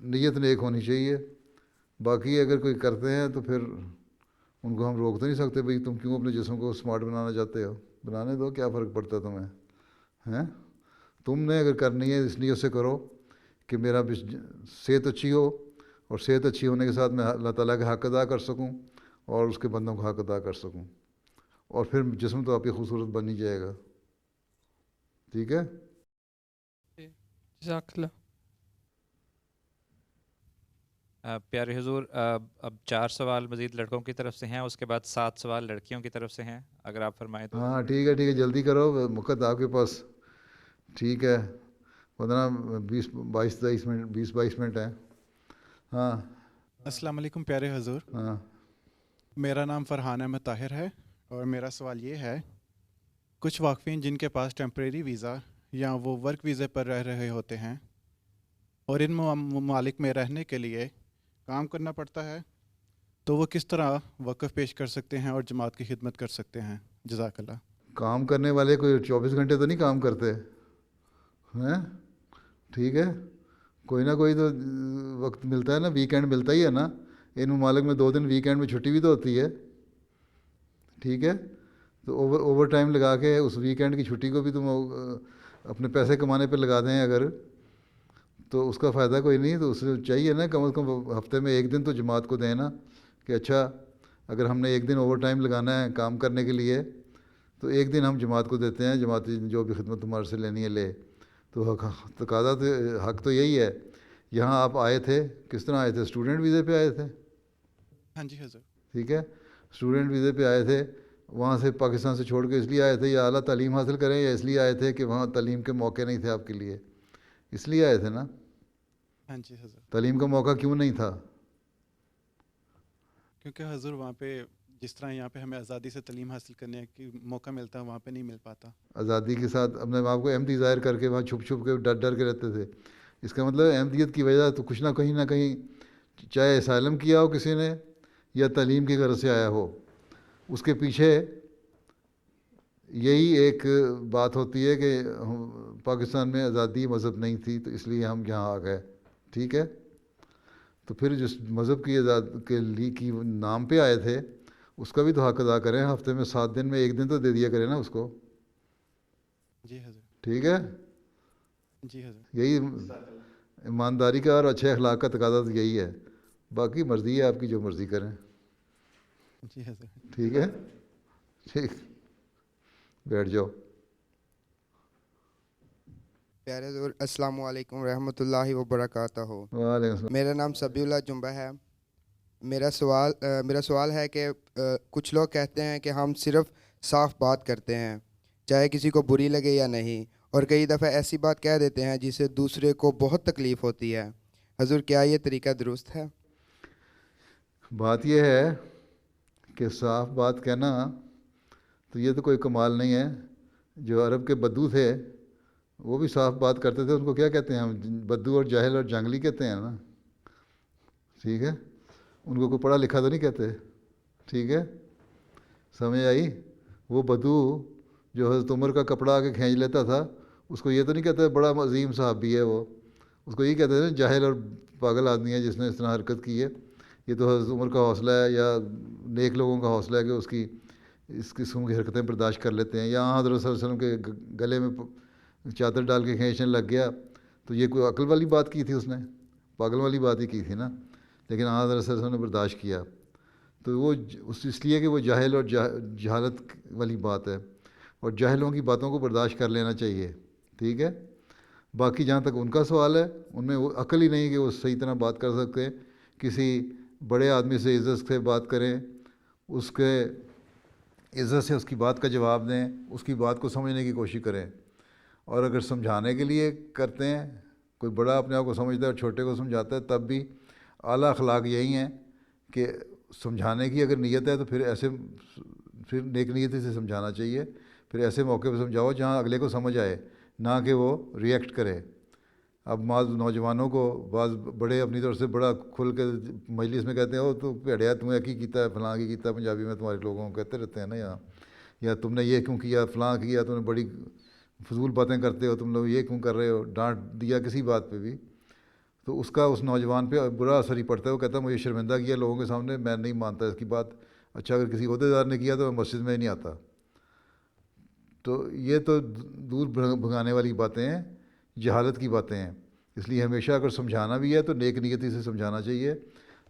نیت نیک ہونی چاہیے۔ باقی اگر کوئی کرتے ہیں تو پھر ان کو ہم روک تو نہیں سکتے، بھئی تم کیوں اپنے جسم کو سمارٹ بنانا چاہتے ہو؟ بنانے دو، کیا فرق پڑتا ہے تمہیں؟ ہیں تم نے اگر کرنی ہے اس نیت سے کرو کہ میرا صحت اچھی ہو، اور صحت اچھی ہونے کے ساتھ میں اللہ تعالیٰ کے حق ادا کر سکوں اور اس کے بندوں کا حق ادا کر سکوں، اور پھر جسم تو آپ کی خوبصورت بن ہی جائے گا۔ ٹھیک ہے، جزاک اللہ۔ پیارے حضور، اب 4 سوال مزید لڑکوں کی طرف سے ہیں، اس کے بعد 7 سوال لڑکیوں کی طرف سے ہیں، اگر آپ فرمائیں تو۔ ہاں ٹھیک ہے، جلدی کرو، وقت آپ کے پاس ٹھیک ہے 20-22 منٹ ہیں۔ ہاں السلام علیکم پیارے حضور، ہاں میرا نام فرحان احمد طاہر ہے، اور میرا سوال یہ ہے، کچھ واقفین جن کے پاس ٹیمپریری ویزا یا وہ ورک ویزے پر رہ رہے ہوتے ہیں اور ان ممالک میں رہنے کے لیے کام کرنا پڑتا ہے، تو وہ کس طرح وقف پیش کر سکتے ہیں اور جماعت کی خدمت کر سکتے ہیں؟ جزاک اللہ۔ کام کرنے والے کوئی 24 گھنٹے تو نہیں کام کرتے ہیں، ٹھیک ہے، کوئی نہ کوئی تو وقت ملتا ہے نا، ویکینڈ ملتا ہی ہے نا۔ ان ممالک میں 2 دن ویکینڈ میں چھٹی بھی تو ہوتی ہے، ٹھیک ہے، تو اوور ٹائم لگا کے اس ویکینڈ کی چھٹی کو بھی تم اپنے پیسے کمانے پہ لگا دیں اگر، تو اس کا فائدہ کوئی نہیں۔ تو اس سے چاہیے نا کم از کم ہفتے میں 1 دن تو جماعت کو دیں نا، کہ اچھا اگر ہم نے 1 دن اوور ٹائم لگانا ہے کام کرنے کے لیے تو 1 دن ہم جماعت کو دیتے ہیں، جماعت جو بھی خدمت تمہارے سے لینی ہے لے۔ تو تقاضا تو حق تو یہی ہے۔ یہاں آپ آئے تھے، کس طرح آئے تھے؟ اسٹوڈنٹ ویزے پہ آئے تھے؟ ہاں جی حضور۔ ٹھیک ہے، اسٹوڈنٹ ویزے پہ آئے تھے، وہاں سے پاکستان سے چھوڑ کے اس لیے آئے تھے یا اعلیٰ تعلیم حاصل کریں، یا اس لیے آئے تھے کہ وہاں تعلیم کے موقع نہیں تھے آپ کے لیے؟ اس لیے آئے تھے نا۔ ہاں جی حضور۔ تعلیم کا موقع کیوں نہیں تھا؟ کیونکہ حضور وہاں پہ جس طرح یہاں پہ ہمیں آزادی سے تعلیم حاصل کرنے کا موقع ملتا ہے، وہاں پہ نہیں مل پاتا۔ آزادی کے ساتھ اپنے آپ کو احمدی ظاہر کر کے وہاں چھپ کے ڈر کے رہتے تھے۔ اس کا مطلب احمدیت کی وجہ تو کچھ نہ کہیں چاہے اسائلم کیا ہو کسی نے یا تعلیم کی غرض سے آیا ہو، اس کے پیچھے یہی ایک بات ہوتی ہے کہ پاکستان میں آزادی مذہب نہیں تھی تو اس لیے ہم یہاں آ گئے۔ ٹھیک ہے، تو پھر جس مذہب کی کے لیے کی نام پہ آئے تھے اس کا بھی تو حق ادا کریں، ہفتے میں 7 دن میں 1 دن تو دے دیا کریں نا اس کو۔ جی حضور۔ ٹھیک ہے، جی حضور۔ یہی ایمانداری کا اور اچھے اخلاق کا تقاضا تو یہی ہے، باقی مرضی ہے آپ کی، جو مرضی کریں۔ جی حضور۔ ٹھیک ہے، ٹھیک، بیٹھ جاؤ۔ پیارے حضور السلام علیکم ورحمۃ اللہ وبرکاتہ۔ وعلیکم السلام۔ میرا نام سبی اللہ جنبہ ہے۔ میرا سوال ہے کہ کچھ لوگ کہتے ہیں کہ ہم صرف صاف بات کرتے ہیں چاہے کسی کو بری لگے یا نہیں، اور کئی دفعہ ایسی بات کہہ دیتے ہیں جس سے دوسرے کو بہت تکلیف ہوتی ہے۔ حضور کیا یہ طریقہ درست ہے؟ بات یہ ہے کہ صاف بات کہنا تو یہ تو کوئی کمال نہیں ہے۔ جو عرب کے بدو تھے وہ بھی صاف بات کرتے تھے، ان کو کیا کہتے ہیں ہم؟ بدو اور جاہل اور جنگلی کہتے ہیں نا، ٹھیک ہے، ان کو کوئی پڑھا لکھا تو نہیں کہتے۔ ٹھیک ہے، سمجھ آئی؟ وہ بدو جو حضرت عمر کا کپڑا آ کے کھینچ لیتا تھا، اس کو یہ تو نہیں کہتے بڑا عظیم صحابی ہے وہ، اس کو یہ کہتے تھے جاہل اور پاگل آدمی ہے جس نے اس طرح حرکت کی ہے۔ یہ تو حضرت عمر کا حوصلہ ہے یا نیک لوگوں کا حوصلہ ہے کہ اس قسم کی حرکتیں برداشت کر لیتے ہیں۔ یہاں حضرت صلی اللہ علیہ وسلم کے گلے میں چادر ڈال کے کھینچنے لگ گیا تو یہ کوئی عقل والی بات کی تھی؟ اس نے پاگل والی بات ہی کی تھی نا، لیکن حضرت صلی اللہ علیہ وسلم نے برداشت کیا۔ تو وہ اس لیے کہ وہ جاہل اور جہالت والی بات ہے، اور جاہلوں کی باتوں کو برداشت کر لینا چاہیے۔ ٹھیک ہے، باقی جہاں تک ان کا سوال ہے، ان میں وہ عقل ہی نہیں کہ وہ صحیح طرح بات کر سکتے کسی بڑے آدمی سے عزت سے بات کریں، اس کے عزت سے اس کی بات کا جواب دیں، اس کی بات کو سمجھنے کی کوشش کریں. اور اگر سمجھانے کے لیے کرتے ہیں، کوئی بڑا اپنے آپ کو سمجھتا ہے اور چھوٹے کو سمجھاتا ہے، تب بھی اعلیٰ اخلاق یہی ہیں کہ سمجھانے کی اگر نیت ہے تو پھر نیک نیتی سے سمجھانا چاہیے. پھر ایسے موقع پہ سمجھاؤ جہاں اگلے کو سمجھ آئے، نہ کہ وہ ریئیکٹ کرے. اب بعض نوجوانوں کو بعض بڑے اپنی طرف سے بڑا کھل کے مجلس میں کہتے ہیں او تو بھیڑیا تمہیں کی کیتا ہے، فلاں کی کیتا ہے. پنجابی میں تمہارے لوگوں کو کہتے رہتے ہیں نا یہاں، یا تم نے یہ کیوں کیا، فلاں کیا، تم نے بڑی فضول باتیں کرتے ہو، تم لوگ یہ کیوں کر رہے ہو، ڈانٹ دیا کسی بات پہ بھی، تو اس کا اس نوجوان پہ برا اثر ہی پڑتا ہے. وہ کہتا ہے مجھے شرمندہ کیا لوگوں کے سامنے، میں نہیں مانتا اس کی بات. اچھا اگر کسی عہدے دار نے کیا تو میں مسجد میں ہی نہیں آتا. تو یہ تو دور بھگانے والی باتیں ہیں، جہالت کی باتیں ہیں. اس لیے ہمیشہ اگر سمجھانا بھی ہے تو نیک نیتی سے سمجھانا چاہیے.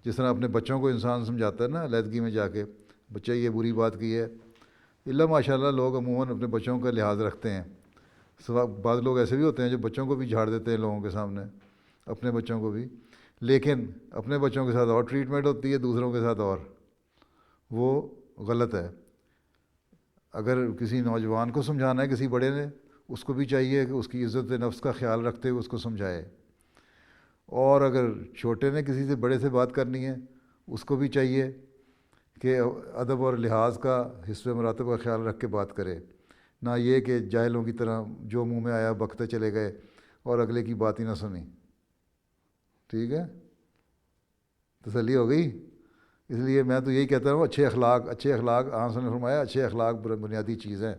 جس طرح اپنے بچوں کو انسان سمجھاتا ہے نا علیحدگی میں جا کے، بچہ یہ بری بات کی ہے، اللہ ماشاء اللہ لوگ عموماً اپنے بچوں کا لحاظ رکھتے ہیں. بعض لوگ ایسے بھی ہوتے ہیں جو بچوں کو بھی جھاڑ دیتے ہیں لوگوں کے سامنے، اپنے بچوں کو بھی. لیکن اپنے بچوں کے ساتھ اور ٹریٹمنٹ ہوتی ہے، دوسروں کے ساتھ اور، وہ غلط ہے. اگر کسی نوجوان کو سمجھانا ہے کسی بڑے نے، اس کو بھی چاہیے کہ اس کی عزت نفس کا خیال رکھتے ہوئے اس کو سمجھائے. اور اگر چھوٹے نے کسی سے بڑے سے بات کرنی ہے، اس کو بھی چاہیے کہ ادب اور لحاظ کا حسب مراتب کا خیال رکھ کے بات کرے، نہ یہ کہ جاہلوں کی طرح جو منہ میں آیا بکتے چلے گئے اور اگلے کی بات ہی نہ سنی. ٹھیک ہے، تسلی ہو گئی. اس لیے میں تو یہی کہتا ہوں اچھے اخلاق آن صلی نے فرمایا اچھے اخلاق بنیادی چیز ہیں.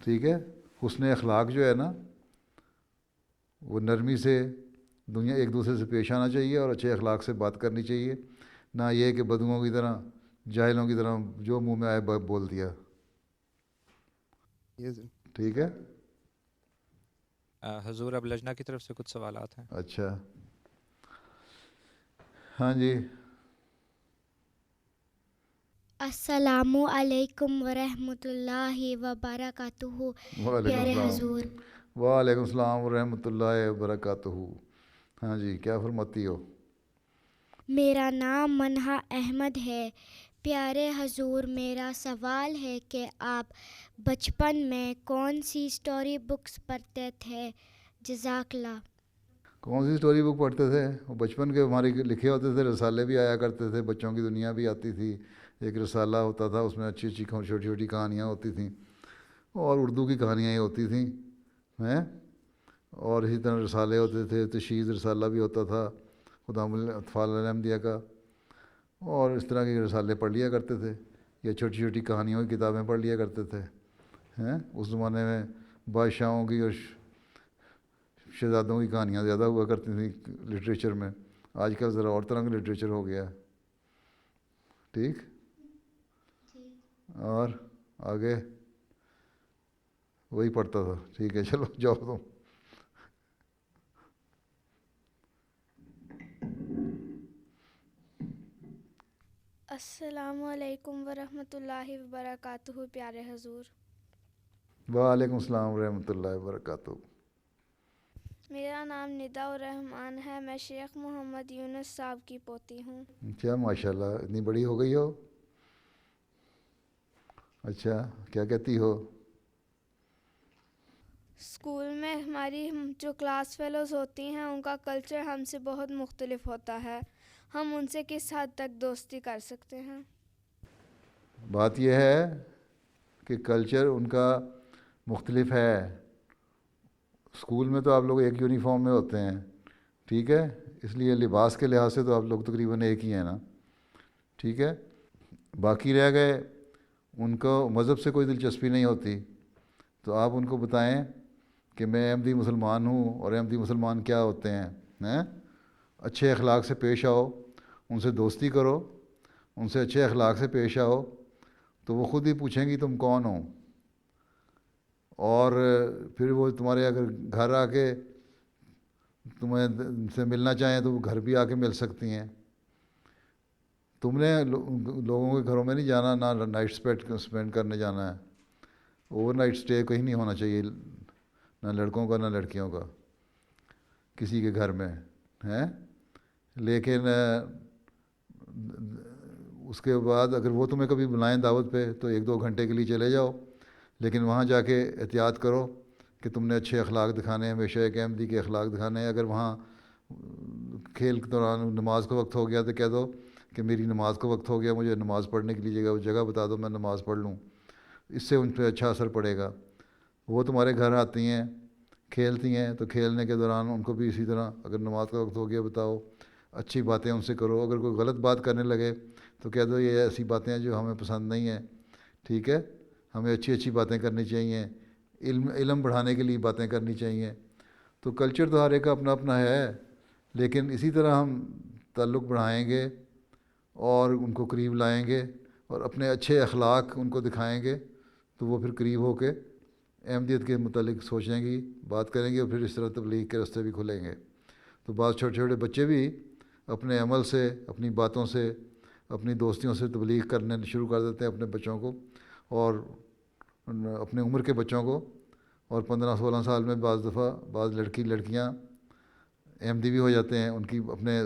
ٹھیک ہے، حسن اخلاق جو ہے نا وہ نرمی سے دنیا ایک دوسرے سے پیش آنا چاہیے اور اچھے اخلاق سے بات کرنی چاہیے، نہ یہ کہ بدوؤں کی طرح جاہلوں کی طرح جو منہ میں آئے بول دیا. ٹھیک ہے. حضور اب لجنہ کی طرف سے کچھ سوالات ہیں. اچھا ہاں جی. السلام علیکم ورحمۃ اللہ وبرکاتہ. پیارے حضور. وعلیکم السلام ورحمۃ اللہ وبرکاتہ. ہاں جی، کیا فرماتی ہو؟ میرا نام منہا احمد ہے. پیارے حضور، میرا سوال ہے کہ آپ بچپن میں کون سی اسٹوری بکس پڑھتے تھے؟ جزاک اللہ. کون سی اسٹوری بک پڑھتے تھے؟ وہ بچپن کے ہمارے لکھے ہوتے تھے، رسالے بھی آیا کرتے تھے، بچوں کی دنیا بھی آتی تھی. ایک رسالہ ہوتا تھا، اس میں اچھی اچھی چھوٹی چھوٹی کہانیاں ہوتی تھیں، اور اردو کی کہانیاں ہی ہوتی تھیں ہیں. اور اسی طرح رسالے ہوتے تھے، تشہیر رسالہ بھی ہوتا تھا خدام الاطفال الحمدیہ کا، اور اس طرح کے رسالے پڑھ لیا کرتے تھے، یا چھوٹی چھوٹی کہانیوں کی کتابیں پڑھ لیا کرتے تھے ہیں. اس زمانے میں بادشاہوں کی اور شہزادوں کی کہانیاں زیادہ ہوا کرتی تھیں لٹریچر میں. آج کل ذرا اور طرح کا لٹریچر ہو گیا. ٹھیک. اور آگے وہی پڑھتا تھا. ٹھیک ہے، چلو جاؤ تم. السلام علیکم ورحمۃ اللہ وبرکاتہ. پیارے حضور. وعلیکم السلام ورحمۃ اللہ وبرکاتہ. میرا نام ندا الرحمان ہے. میں شیخ محمد یونس صاحب کی پوتی ہوں. اچھا ماشاء اللہ، اتنی بڑی ہو گئی ہو. اچھا، کیا کہتی ہو؟ اسکول میں ہماری جو کلاس فیلوز ہوتی ہیں ان کا کلچر ہم سے بہت مختلف ہوتا ہے. ہم ان سے کس حد تک دوستی کر سکتے ہیں؟ بات یہ ہے کہ کلچر ان کا مختلف ہے. اسکول میں تو آپ لوگ ایک یونیفارم میں ہوتے ہیں، ٹھیک ہے، اس لیے لباس کے لحاظ سے تو آپ لوگ تقریباً ایک ہی ہیں نا. ٹھیک ہے. باقی رہ گئے ان کو مذہب سے کوئی دلچسپی نہیں ہوتی، تو آپ ان کو بتائیں کہ میں احمدی مسلمان ہوں اور احمدی مسلمان کیا ہوتے ہیں. اچھے اخلاق سے پیش آؤ، ان سے دوستی کرو، ان سے اچھے اخلاق سے پیش آؤ، تو وہ خود ہی پوچھیں گی تم کون ہو. اور پھر وہ تمہارے اگر گھر آ کے تمہیں سے ملنا چاہیں تو وہ گھر بھی آ کے مل سکتی ہیں. تم نے لوگوں کے گھروں میں نہیں جانا، نہ نائٹ اسپینڈ کرنے جانا ہے. اوور نائٹ اسٹے کہیں نہیں ہونا چاہیے، نہ لڑکوں کا نہ لڑکیوں کا کسی کے گھر میں ہیں. لیکن اس کے بعد اگر وہ تمہیں کبھی بلائیں دعوت پہ تو 1-2 گھنٹے کے لیے چلے جاؤ، لیکن وہاں جا کے احتیاط کرو کہ تم نے اچھے اخلاق دکھانے ہیں، ہمیشہ ایک احمدی کے اخلاق دکھانے ہیں۔ اگر وہاں کھیل کے دوران نماز کا وقت ہو گیا تو کہہ دو کہ میری نماز کا وقت ہو گیا، مجھے نماز پڑھنے کے لیے جگہ بتا دو، میں نماز پڑھ لوں۔ اس سے ان پہ اچھا اثر پڑے گا۔ وہ تمہارے گھر آتی ہیں، کھیلتی ہیں، تو کھیلنے کے دوران ان کو بھی اسی طرح اگر نماز کا وقت ہو گیا بتاؤ، اچھی باتیں ان سے کرو۔ اگر کوئی غلط بات کرنے لگے تو کہہ دو یہ ایسی باتیں ہیں جو ہمیں پسند نہیں ہیں، ٹھیک ہے، ہمیں اچھی باتیں کرنی چاہیے، علم بڑھانے کے لیے باتیں کرنی چاہیے۔ تو کلچر تو ہر ایک کا اپنا اپنا ہے، لیکن اسی طرح ہم تعلق بڑھائیں گے اور ان کو قریب لائیں گے اور اپنے اچھے اخلاق ان کو دکھائیں گے تو وہ پھر قریب ہو کے احمدیت کے متعلق سوچیں گی، بات کریں گے، اور پھر اس طرح تبلیغ کے راستے بھی کھلیں گے۔ تو بعض چھوٹے چھوٹے بچے بھی اپنے عمل سے، اپنی باتوں سے، اپنی دوستیوں سے تبلیغ کرنے شروع کر دیتے ہیں اپنے بچوں کو، اور اپنے عمر کے بچوں کو، اور 15-16 سال میں بعض دفعہ بعض لڑکیاں احمدی بھی ہو جاتے ہیں ان کی اپنے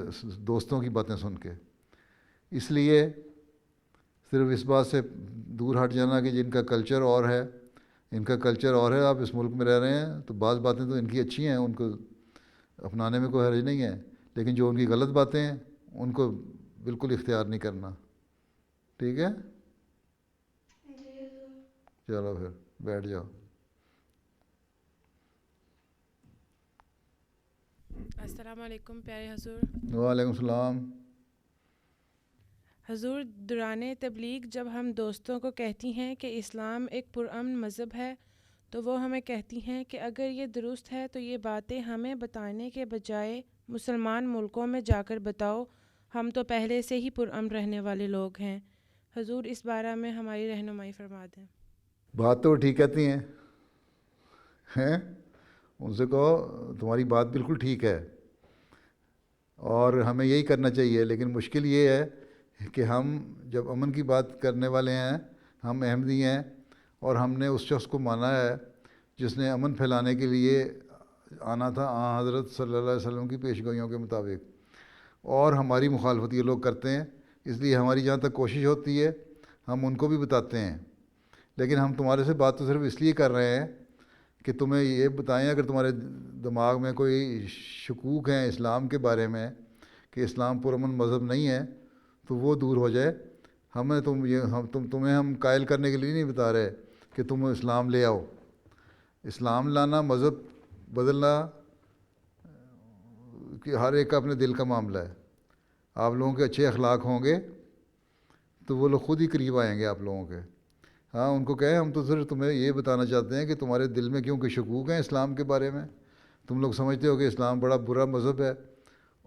دوستوں کی باتیں سن کے۔ اس لیے صرف اس بات سے دور ہٹ جانا کہ جن کا کلچر اور ہے، ان کا کلچر اور ہے، آپ اس ملک میں رہ رہے ہیں تو بعض باتیں تو ان کی اچھی ہیں، ان کو اپنانے میں کوئی حرج نہیں ہے، لیکن جو ان کی غلط باتیں ہیں ان کو بالکل اختیار نہیں کرنا، ٹھیک ہے؟ چلو پھر بیٹھ جاؤ۔ السلام علیکم پیارے حضور۔ وعلیکم السلام۔ حضور، دوران تبلیغ جب ہم دوستوں کو کہتی ہیں کہ اسلام ایک پرامن مذہب ہے تو وہ ہمیں کہتی ہیں کہ اگر یہ درست ہے تو یہ باتیں ہمیں بتانے کے بجائے مسلمان ملکوں میں جا کر بتاؤ، ہم تو پہلے سے ہی پرامن رہنے والے لوگ ہیں۔ حضور اس بارے میں ہماری رہنمائی فرما دیں۔ بات تو وہ ٹھیک کہتی ہیں، ان سے کہو تمہاری بات بالکل ٹھیک ہے اور ہمیں یہی کرنا چاہیے، لیکن مشکل یہ ہے کہ ہم جب امن کی بات کرنے والے ہیں، ہم احمدی ہیں اور ہم نے اس شخص کو مانا ہے جس نے امن پھیلانے کے لیے آنا تھا حضرت صلی اللہ علیہ وسلم کی پیشگوئیوں کے مطابق، اور ہماری مخالفت یہ لوگ کرتے ہیں۔ اس لیے ہماری جہاں تک کوشش ہوتی ہے ہم ان کو بھی بتاتے ہیں، لیکن ہم تمہارے سے بات تو صرف اس لیے کر رہے ہیں کہ تمہیں یہ بتائیں، اگر تمہارے دماغ میں کوئی شکوک ہیں اسلام کے بارے میں کہ اسلام پرامن مذہب نہیں ہے تو وہ دور ہو جائے۔ تمہیں ہم قائل کرنے کے لیے نہیں بتا رہے کہ تم اسلام لے آؤ۔ اسلام لانا، مذہب بدلنا کہ ہر ایک کا اپنے دل کا معاملہ ہے۔ آپ لوگوں کے اچھے اخلاق ہوں گے تو وہ لوگ خود ہی قریب آئیں گے آپ لوگوں کے۔ ہاں، ان کو کہیں ہم تو صرف تمہیں یہ بتانا چاہتے ہیں کہ تمہارے دل میں کیونکہ شکوک ہیں اسلام کے بارے میں، تم لوگ سمجھتے ہو کہ اسلام بڑا برا مذہب ہے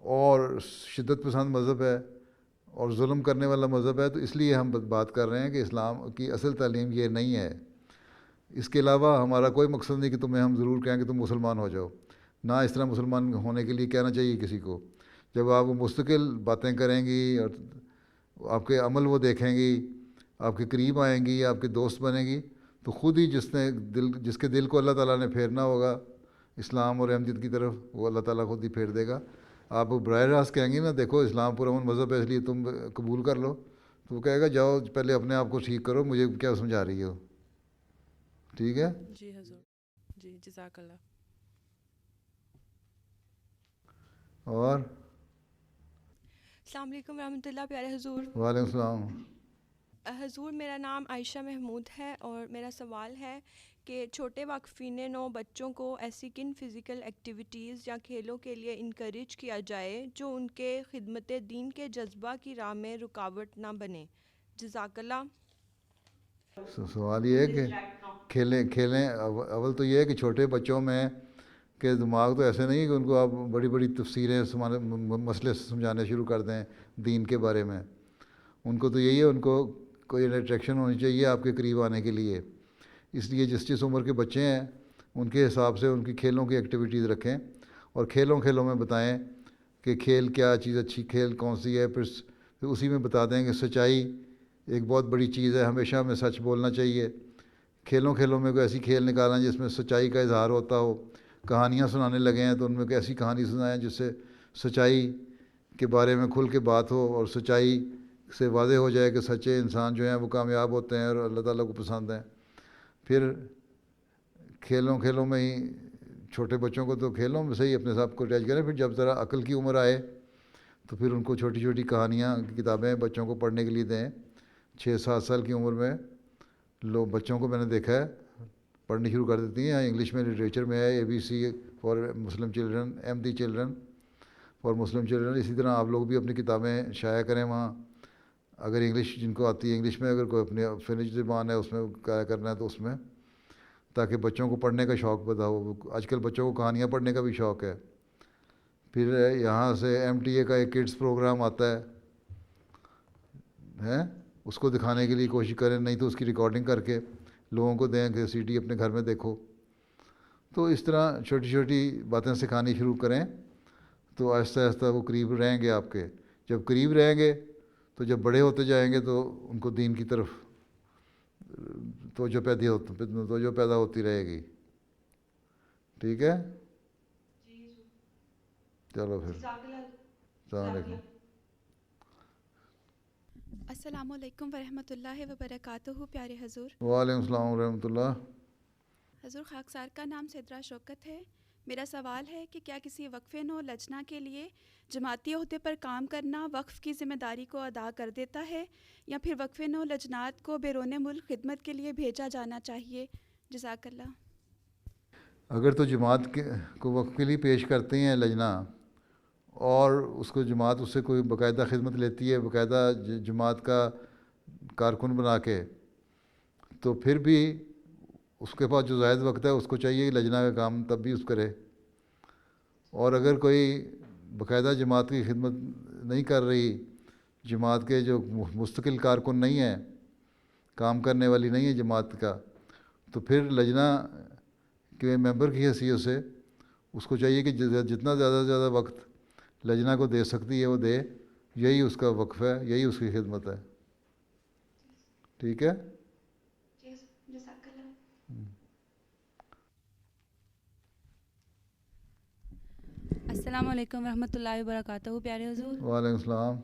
اور شدت پسند مذہب ہے اور ظلم کرنے والا مذہب ہے، تو اس لیے ہم بات کر رہے ہیں کہ اسلام کی اصل تعلیم یہ نہیں ہے۔ اس کے علاوہ ہمارا کوئی مقصد نہیں کہ تمہیں ہم ضرور کہیں کہ تم مسلمان ہو جاؤ، نہ اس طرح مسلمان ہونے کے لیے کہنا چاہیے کسی کو۔ جب آپ مستقل باتیں کریں گی اور آپ کے عمل وہ دیکھیں گی، آپ کے قریب آئیں گی، آپ کے دوست بنیں گی، تو خود ہی جس کے دل کو اللہ تعالیٰ نے پھیرنا ہوگا اسلام اور احمدیت کی طرف، وہ اللہ تعالیٰ خود ہی پھیر دے گا۔ آپ براہ راست کہیں گے نا دیکھو اسلام پرامن مذہب ہے اس لیے تم قبول کر لو، تو وہ کہے گا جاؤ پہلے اپنے آپ کو ٹھیک کرو، مجھے کیا سمجھا رہی ہو، ٹھیک ہے؟ جی حضور، جی جزاک اللہ۔ اور السلام علیکم ورحمۃ اللہ پیارے حضور۔ وعلیکم السلام۔ حضور میرا نام عائشہ محمود ہے اور میرا سوال ہے کہ چھوٹے واقفین نو بچوں کو ایسی کن فزیکل ایکٹیویٹیز یا کھیلوں کے لیے انکریج کیا جائے جو ان کے خدمت دین کے جذبہ کی راہ میں رکاوٹ نہ بنے؟ جزاک اللہ۔ سوال یہ ہے کہ کھیلیں اول تو یہ ہے کہ چھوٹے بچوں میں کہ دماغ تو ایسے نہیں کہ ان کو آپ بڑی بڑی تفسیریں مسئلے سمجھانے شروع کر دیں دین کے بارے میں۔ ان کو تو یہی ہے، ان کو کوئی اٹریکشن ہونی چاہیے آپ کے قریب آنے کے لیے۔ اس لیے جس عمر کے بچے ہیں ان کے حساب سے ان کی کھیلوں کی ایکٹیویٹیز رکھیں اور کھیلوں میں بتائیں کہ کھیل کیا چیز اچھی، کھیل کون سی ہے، پھر اسی میں بتا دیں کہ سچائی ایک بہت بڑی چیز ہے، ہمیشہ ہمیں سچ بولنا چاہیے۔ کھیلوں میں کوئی ایسی کھیل نکالیں جس میں سچائی کا اظہار ہوتا ہو۔ کہانیاں سنانے لگے ہیں تو ان میں کوئی ایسی کہانی سنائیں جس سے سچائی کے بارے میں کھل کے بات ہو اور سچائی سے واضح ہو جائے کہ سچے انسان جو ہیں وہ کامیاب ہوتے ہیں اور اللہ تعالیٰ کو پسند ہیں۔ پھر کھیلوں میں ہی چھوٹے بچوں کو تو کھیلوں میں سے ہی اپنے آپ کو اٹیچ کریں، پھر جب ذرا عقل کی عمر آئے تو پھر ان کو چھوٹی چھوٹی کہانیاں کتابیں بچوں کو پڑھنے کے لیے دیں۔ 6-7 سال کی عمر میں بچوں کو میں نے دیکھا ہے پڑھنی شروع کر دیتی ہیں۔ انگلش میں لٹریچر میں ہے ABC for Muslim children, MD children for Muslim children. اسی طرح آپ لوگ بھی اپنی کتابیں شائع کریں وہاں، اگر انگلش جن کو آتی ہے انگلش میں، اگر کوئی اپنی فنش زبان ہے اس میں کیا کرنا ہے تو اس میں، تاکہ بچوں کو پڑھنے کا شوق پیدا ہو۔ آج کل بچوں کو کہانیاں پڑھنے کا بھی شوق ہے۔ پھر یہاں سے MTA کا ایک کڈس پروگرام آتا ہے، اس کو دکھانے کے لیے کوشش کریں، نہیں تو اس کی ریکارڈنگ کر کے لوگوں کو دیں کہ CD اپنے گھر میں دیکھو۔ تو اس طرح چھوٹی چھوٹی باتیں سکھانی شروع کریں تو آہستہ آہستہ وہ قریب رہیں گے آپ کے۔ جب قریب رہیں گے تو جب بڑے ہوتے جائیں گے تو ان کو دین کی طرف توجہ پیدا ہوتی رہے گی۔ ٹھیک ہے، چلو پھر السلام علیکم۔ السلام علیکم ورحمۃ اللہ وبرکاتہ۔ پیارے حضور، وعلیکم السلام ورحمۃ اللہ۔ حضور خاکسار کا نام سدرا شوکت ہے۔ میرا سوال ہے کہ کیا کسی وقف نو لجنا کے لیے جماعتی عہدے پر کام کرنا وقف کی ذمہ داری کو ادا کر دیتا ہے، یا پھر وقف نو لجنات کو بیرون ملک خدمت کے لیے بھیجا جانا چاہیے؟ جزاک اللہ۔ اگر تو جماعت کو وقف کے لیے پیش کرتے ہیں لجنا، اور اس کو جماعت اس سے کوئی باقاعدہ خدمت لیتی ہے، باقاعدہ جماعت کا کارکن بنا کے، تو پھر بھی اس کے پاس جو زائد وقت ہے اس کو چاہیے کہ لجنا کا کام تب بھی اس کرے۔ اور اگر کوئی باقاعدہ جماعت کی خدمت نہیں کر رہی، جماعت کے جو مستقل کارکن نہیں ہیں، کام کرنے والی نہیں ہے جماعت کا، تو پھر لجنا کے ممبر کی حیثیت سے اس کو چاہیے کہ جتنا زیادہ سے زیادہ وقت لجنا کو دے سکتی ہے وہ دے، یہی اس کا وقف ہے، یہی اس کی خدمت ہے۔ ٹھیک ہے، السلام علیکم ورحمۃ اللہ وبرکاتہ۔ پیارے حضور، وعلیکم السلام۔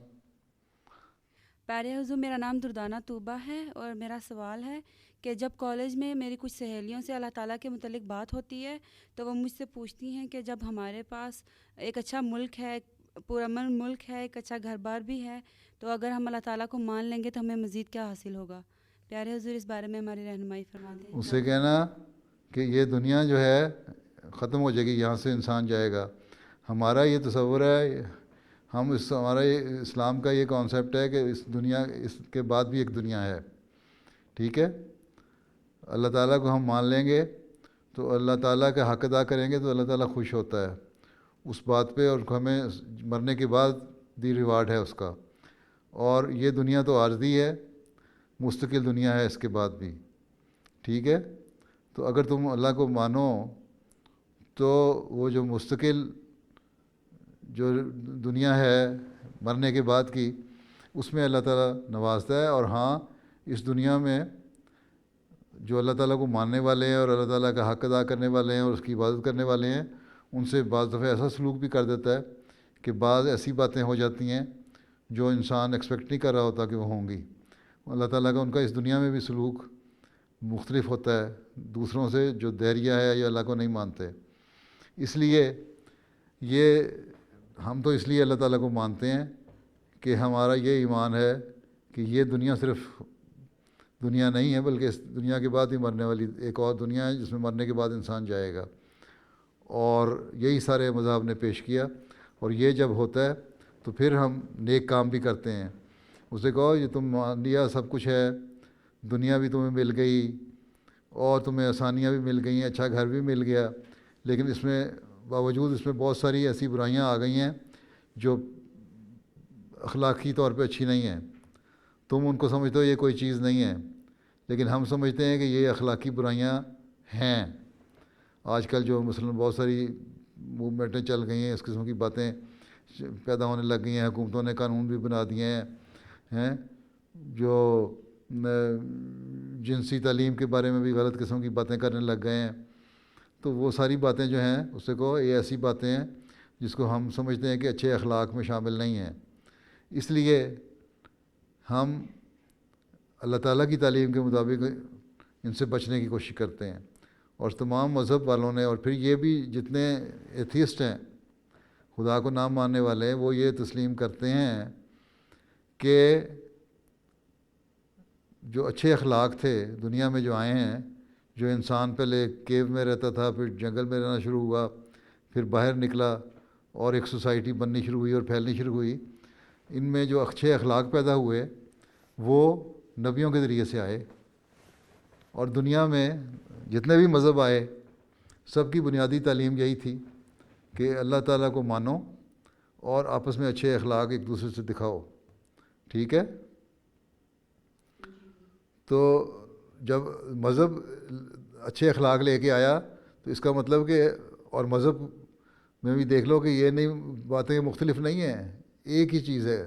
پیارے حضور، میرا نام دردانہ طوبہ ہے اور میرا سوال ہے کہ جب کالج میں میری کچھ سہیلیوں سے اللہ تعالیٰ کے متعلق بات ہوتی ہے تو وہ مجھ سے پوچھتی ہیں کہ جب ہمارے پاس ایک اچھا ملک ہے، پرامن ملک ہے، ایک اچھا گھر بار بھی ہے، تو اگر ہم اللہ تعالیٰ کو مان لیں گے تو ہمیں مزید کیا حاصل ہوگا؟ پیارے حضور، اس بارے میں ہماری رہنمائی فرما دیں۔ اس سے کہنا کہ یہ دنیا جو ہے ختم ہو جائے گی، یہاں سے انسان جائے گا۔ ہمارا یہ تصور ہے، ہمارا یہ اسلام کا یہ کانسیپٹ ہے کہ اس دنیا، اس کے بعد بھی ایک دنیا ہے۔ ٹھیک ہے، اللہ تعالیٰ کو ہم مان لیں گے تو اللہ تعالیٰ کا حق ادا کریں گے تو اللہ تعالیٰ خوش ہوتا ہے اس بات پہ، اور ہمیں مرنے کے بعد دی ریوارڈ ہے اس کا۔ اور یہ دنیا تو عارضی ہے، مستقل دنیا ہے اس کے بعد بھی۔ ٹھیک ہے، تو اگر تم اللہ کو مانو تو وہ جو مستقل جو دنیا ہے مرنے کے بعد کی، اس میں اللہ تعالیٰ نوازتا ہے۔ اور ہاں، اس دنیا میں جو اللہ تعالیٰ کو ماننے والے ہیں اور اللہ تعالیٰ کا حق ادا کرنے والے ہیں اور اس کی عبادت کرنے والے ہیں، ان سے بعض دفعہ ایسا سلوک بھی کر دیتا ہے کہ بعض ایسی باتیں ہو جاتی ہیں جو انسان ایکسپیکٹ نہیں کر رہا ہوتا کہ وہ ہوں گی۔ اللہ تعالیٰ کا ان کا اس دنیا میں بھی سلوک مختلف ہوتا ہے دوسروں سے جو دہریہ ہے یا اللہ کو نہیں مانتے۔ اس لیے ہم تو اس لیے اللہ تعالیٰ کو مانتے ہیں کہ ہمارا یہ ایمان ہے کہ یہ دنیا صرف دنیا نہیں ہے، بلکہ اس دنیا کے بعد ہی مرنے والی ایک اور دنیا ہے جس میں مرنے کے بعد انسان جائے گا۔ اور یہی سارے مذاہب نے پیش کیا، اور یہ جب ہوتا ہے تو پھر ہم نیک کام بھی کرتے ہیں۔ اسے کہو یہ تم مان لیا، سب کچھ ہے، دنیا بھی تمہیں مل گئی اور تمہیں آسانیاں بھی مل گئی ہیں، اچھا گھر بھی مل گیا، لیکن اس میں باوجود اس میں بہت ساری ایسی برائیاں آ گئی ہیں جو اخلاقی طور پہ اچھی نہیں ہیں۔ تم ان کو سمجھتے ہو یہ کوئی چیز نہیں ہے، لیکن ہم سمجھتے ہیں کہ یہ اخلاقی برائیاں ہیں۔ آج کل جو مثلاً بہت ساری موومنٹیں چل گئی ہیں، اس قسم کی باتیں پیدا ہونے لگ گئی ہیں، حکومتوں نے قانون بھی بنا دیے ہیں جو جنسی تعلیم کے بارے میں بھی غلط قسم کی باتیں کرنے لگ گئے ہیں۔ تو وہ ساری باتیں جو ہیں اس سے کہو یہ ایسی باتیں ہیں جس کو ہم سمجھتے ہیں کہ اچھے اخلاق میں شامل نہیں ہیں. اس لیے ہم اللہ تعالیٰ کی تعلیم کے مطابق ان سے بچنے کی کوشش کرتے ہیں. اور تمام مذہب والوں نے، اور پھر یہ بھی جتنے ایتھیسٹ ہیں، خدا کو نہ ماننے والے ہیں، وہ یہ تسلیم کرتے ہیں کہ جو اچھے اخلاق تھے دنیا میں جو آئے ہیں، جو انسان پہلے کیو میں رہتا تھا، پھر جنگل میں رہنا شروع ہوا، پھر باہر نکلا اور ایک سوسائٹی بننی شروع ہوئی اور پھیلنی شروع ہوئی، ان میں جو اچھے اخلاق پیدا ہوئے وہ نبیوں کے ذریعے سے آئے. اور دنیا میں جتنے بھی مذہب آئے سب کی بنیادی تعلیم یہی تھی کہ اللہ تعالیٰ کو مانو اور آپس میں اچھے اخلاق ایک دوسرے سے دکھاؤ. ٹھیک ہے؟ تو جب مذہب اچھے اخلاق لے کے آیا تو اس کا مطلب کہ، اور مذہب میں بھی دیکھ لو کہ یہ نہیں باتیں مختلف نہیں ہیں، ایک ہی چیز ہے.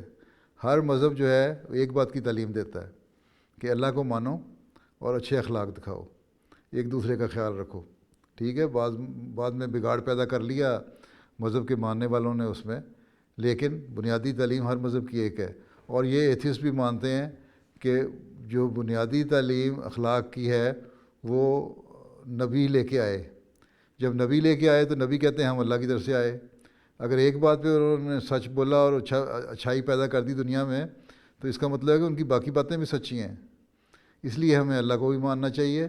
ہر مذہب جو ہے ایک بات کی تعلیم دیتا ہے کہ اللہ کو مانو اور اچھے اخلاق دکھاؤ، ایک دوسرے کا خیال رکھو. ٹھیک ہے؟ بعد میں بگاڑ پیدا کر لیا مذہب کے ماننے والوں نے اس میں، لیکن بنیادی تعلیم ہر مذہب کی ایک ہے. اور یہ ایتھیسٹ بھی مانتے ہیں کہ جو بنیادی تعلیم اخلاق کی ہے وہ نبی لے کے آئے. جب نبی لے کے آئے تو نبی کہتے ہیں ہم اللہ کی طرف سے آئے. اگر ایک بات پہ انہوں نے سچ بولا اور اچھائی پیدا کر دی دنیا میں تو اس کا مطلب ہے کہ ان کی باقی باتیں بھی سچی ہیں. اس لیے ہمیں اللہ کو بھی ماننا چاہیے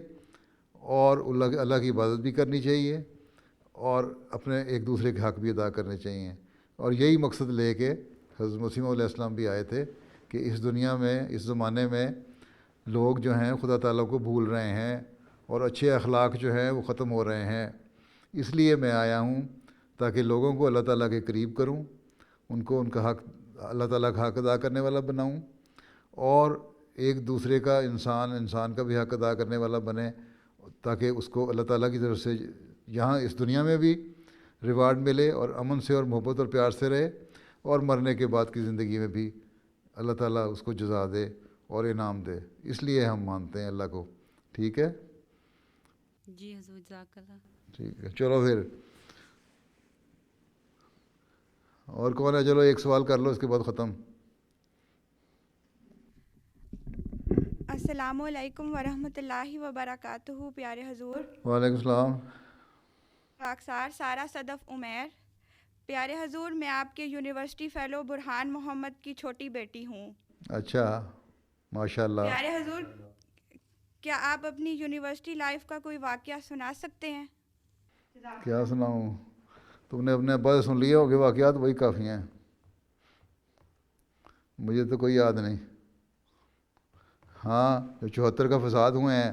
اور اللہ کی عبادت بھی کرنی چاہیے اور اپنے ایک دوسرے کے حق بھی ادا کرنے چاہیے. اور یہی مقصد لے کے حضرت مسیح علیہ السلام بھی آئے تھے کہ اس دنیا میں، اس زمانے میں لوگ جو ہیں خدا تعالیٰ کو بھول رہے ہیں اور اچھے اخلاق جو ہیں وہ ختم ہو رہے ہیں. اس لیے میں آیا ہوں تاکہ لوگوں کو اللہ تعالیٰ کے قریب کروں، ان کو ان کا حق، اللہ تعالیٰ کا حق ادا کرنے والا بناؤں، اور ایک دوسرے کا، انسان کا بھی حق ادا کرنے والا بنے، تاکہ اس کو اللہ تعالیٰ کی طرف سے یہاں اس دنیا میں بھی ریوارڈ ملے اور امن سے اور محبت اور پیار سے رہے، اور مرنے کے بعد کی زندگی میں بھی اللہ تعالیٰ اس کو جزا دے اور انعام دے. اس لیے ہم مانتے ہیں اللہ کو. ٹھیک ہے؟ جی حضور جزاک اللہ. ٹھیک ہے، چلو پھر اور کون ہے؟ چلو ایک سوال کر لو، اس کے بعد ختم. السلام علیکم ورحمۃ اللہ وبرکاتہ. پیارے حضور. وعلیکم السلام. خاکسار سارا صدف عمیر. پیارے حضور، میں آپ کے یونیورسٹی فیلو برہان محمد کی چھوٹی بیٹی ہوں. اچھا، ماشاء اللہ. پیارے حضور، کیا آپ اپنی یونیورسٹی لائف کا کوئی واقعہ سنا سکتے ہیں؟ کیا سناؤں؟ تم نے اپنے ابا سے سن لیا ہوگا واقعات، وہی کافی ہیں، مجھے تو کوئی یاد نہیں. ہاں، جو 74 کا فساد ہوئے ہیں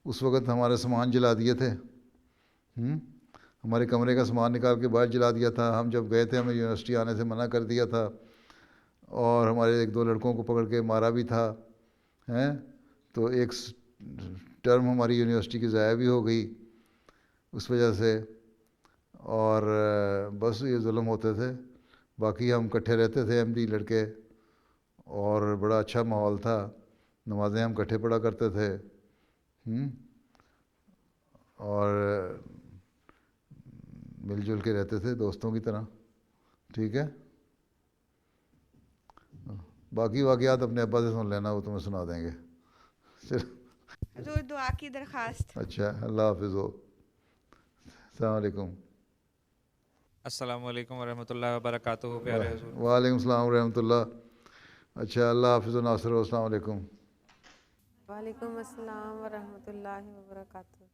اس وقت ہمارے سامان جلا دیے تھے. ہمارے کمرے کا سامان نکال کے باہر جلا دیا تھا. ہم جب گئے تھے ہمیں یونیورسٹی آنے سے منع کر دیا تھا، اور ہمارے ایک دو لڑکوں کو پکڑ کے مارا بھی تھا. تو ایک ٹرم ہماری یونیورسٹی کی ضائع بھی ہو گئی اس وجہ سے. اور بس یہ ظلم ہوتے تھے. باقی ہم اکٹھے رہتے تھے ایم ڈی لڑکے، اور بڑا اچھا ماحول تھا. نمازیں ہم اکٹھے پڑھا کرتے تھے، اور مل جل کے رہتے تھے دوستوں کی طرح. ٹھیک ہے؟ باقی واقعات اپنے ابا سے سن لینا، وہ تمہیں سنا دیں گے. حضور دعا کی درخواست. اچھا، اللہ حافظ ہو. السلام علیکم. السلام علیکم ورحمۃ اللہ وبرکاتہ. پیارے حضور. وعلیکم السلام ورحمۃ اللہ. اچھا، اللہ حافظ و ناصر. السلام علیکم. وعلیکم السلام ورحمۃ اللہ وبرکاتہ.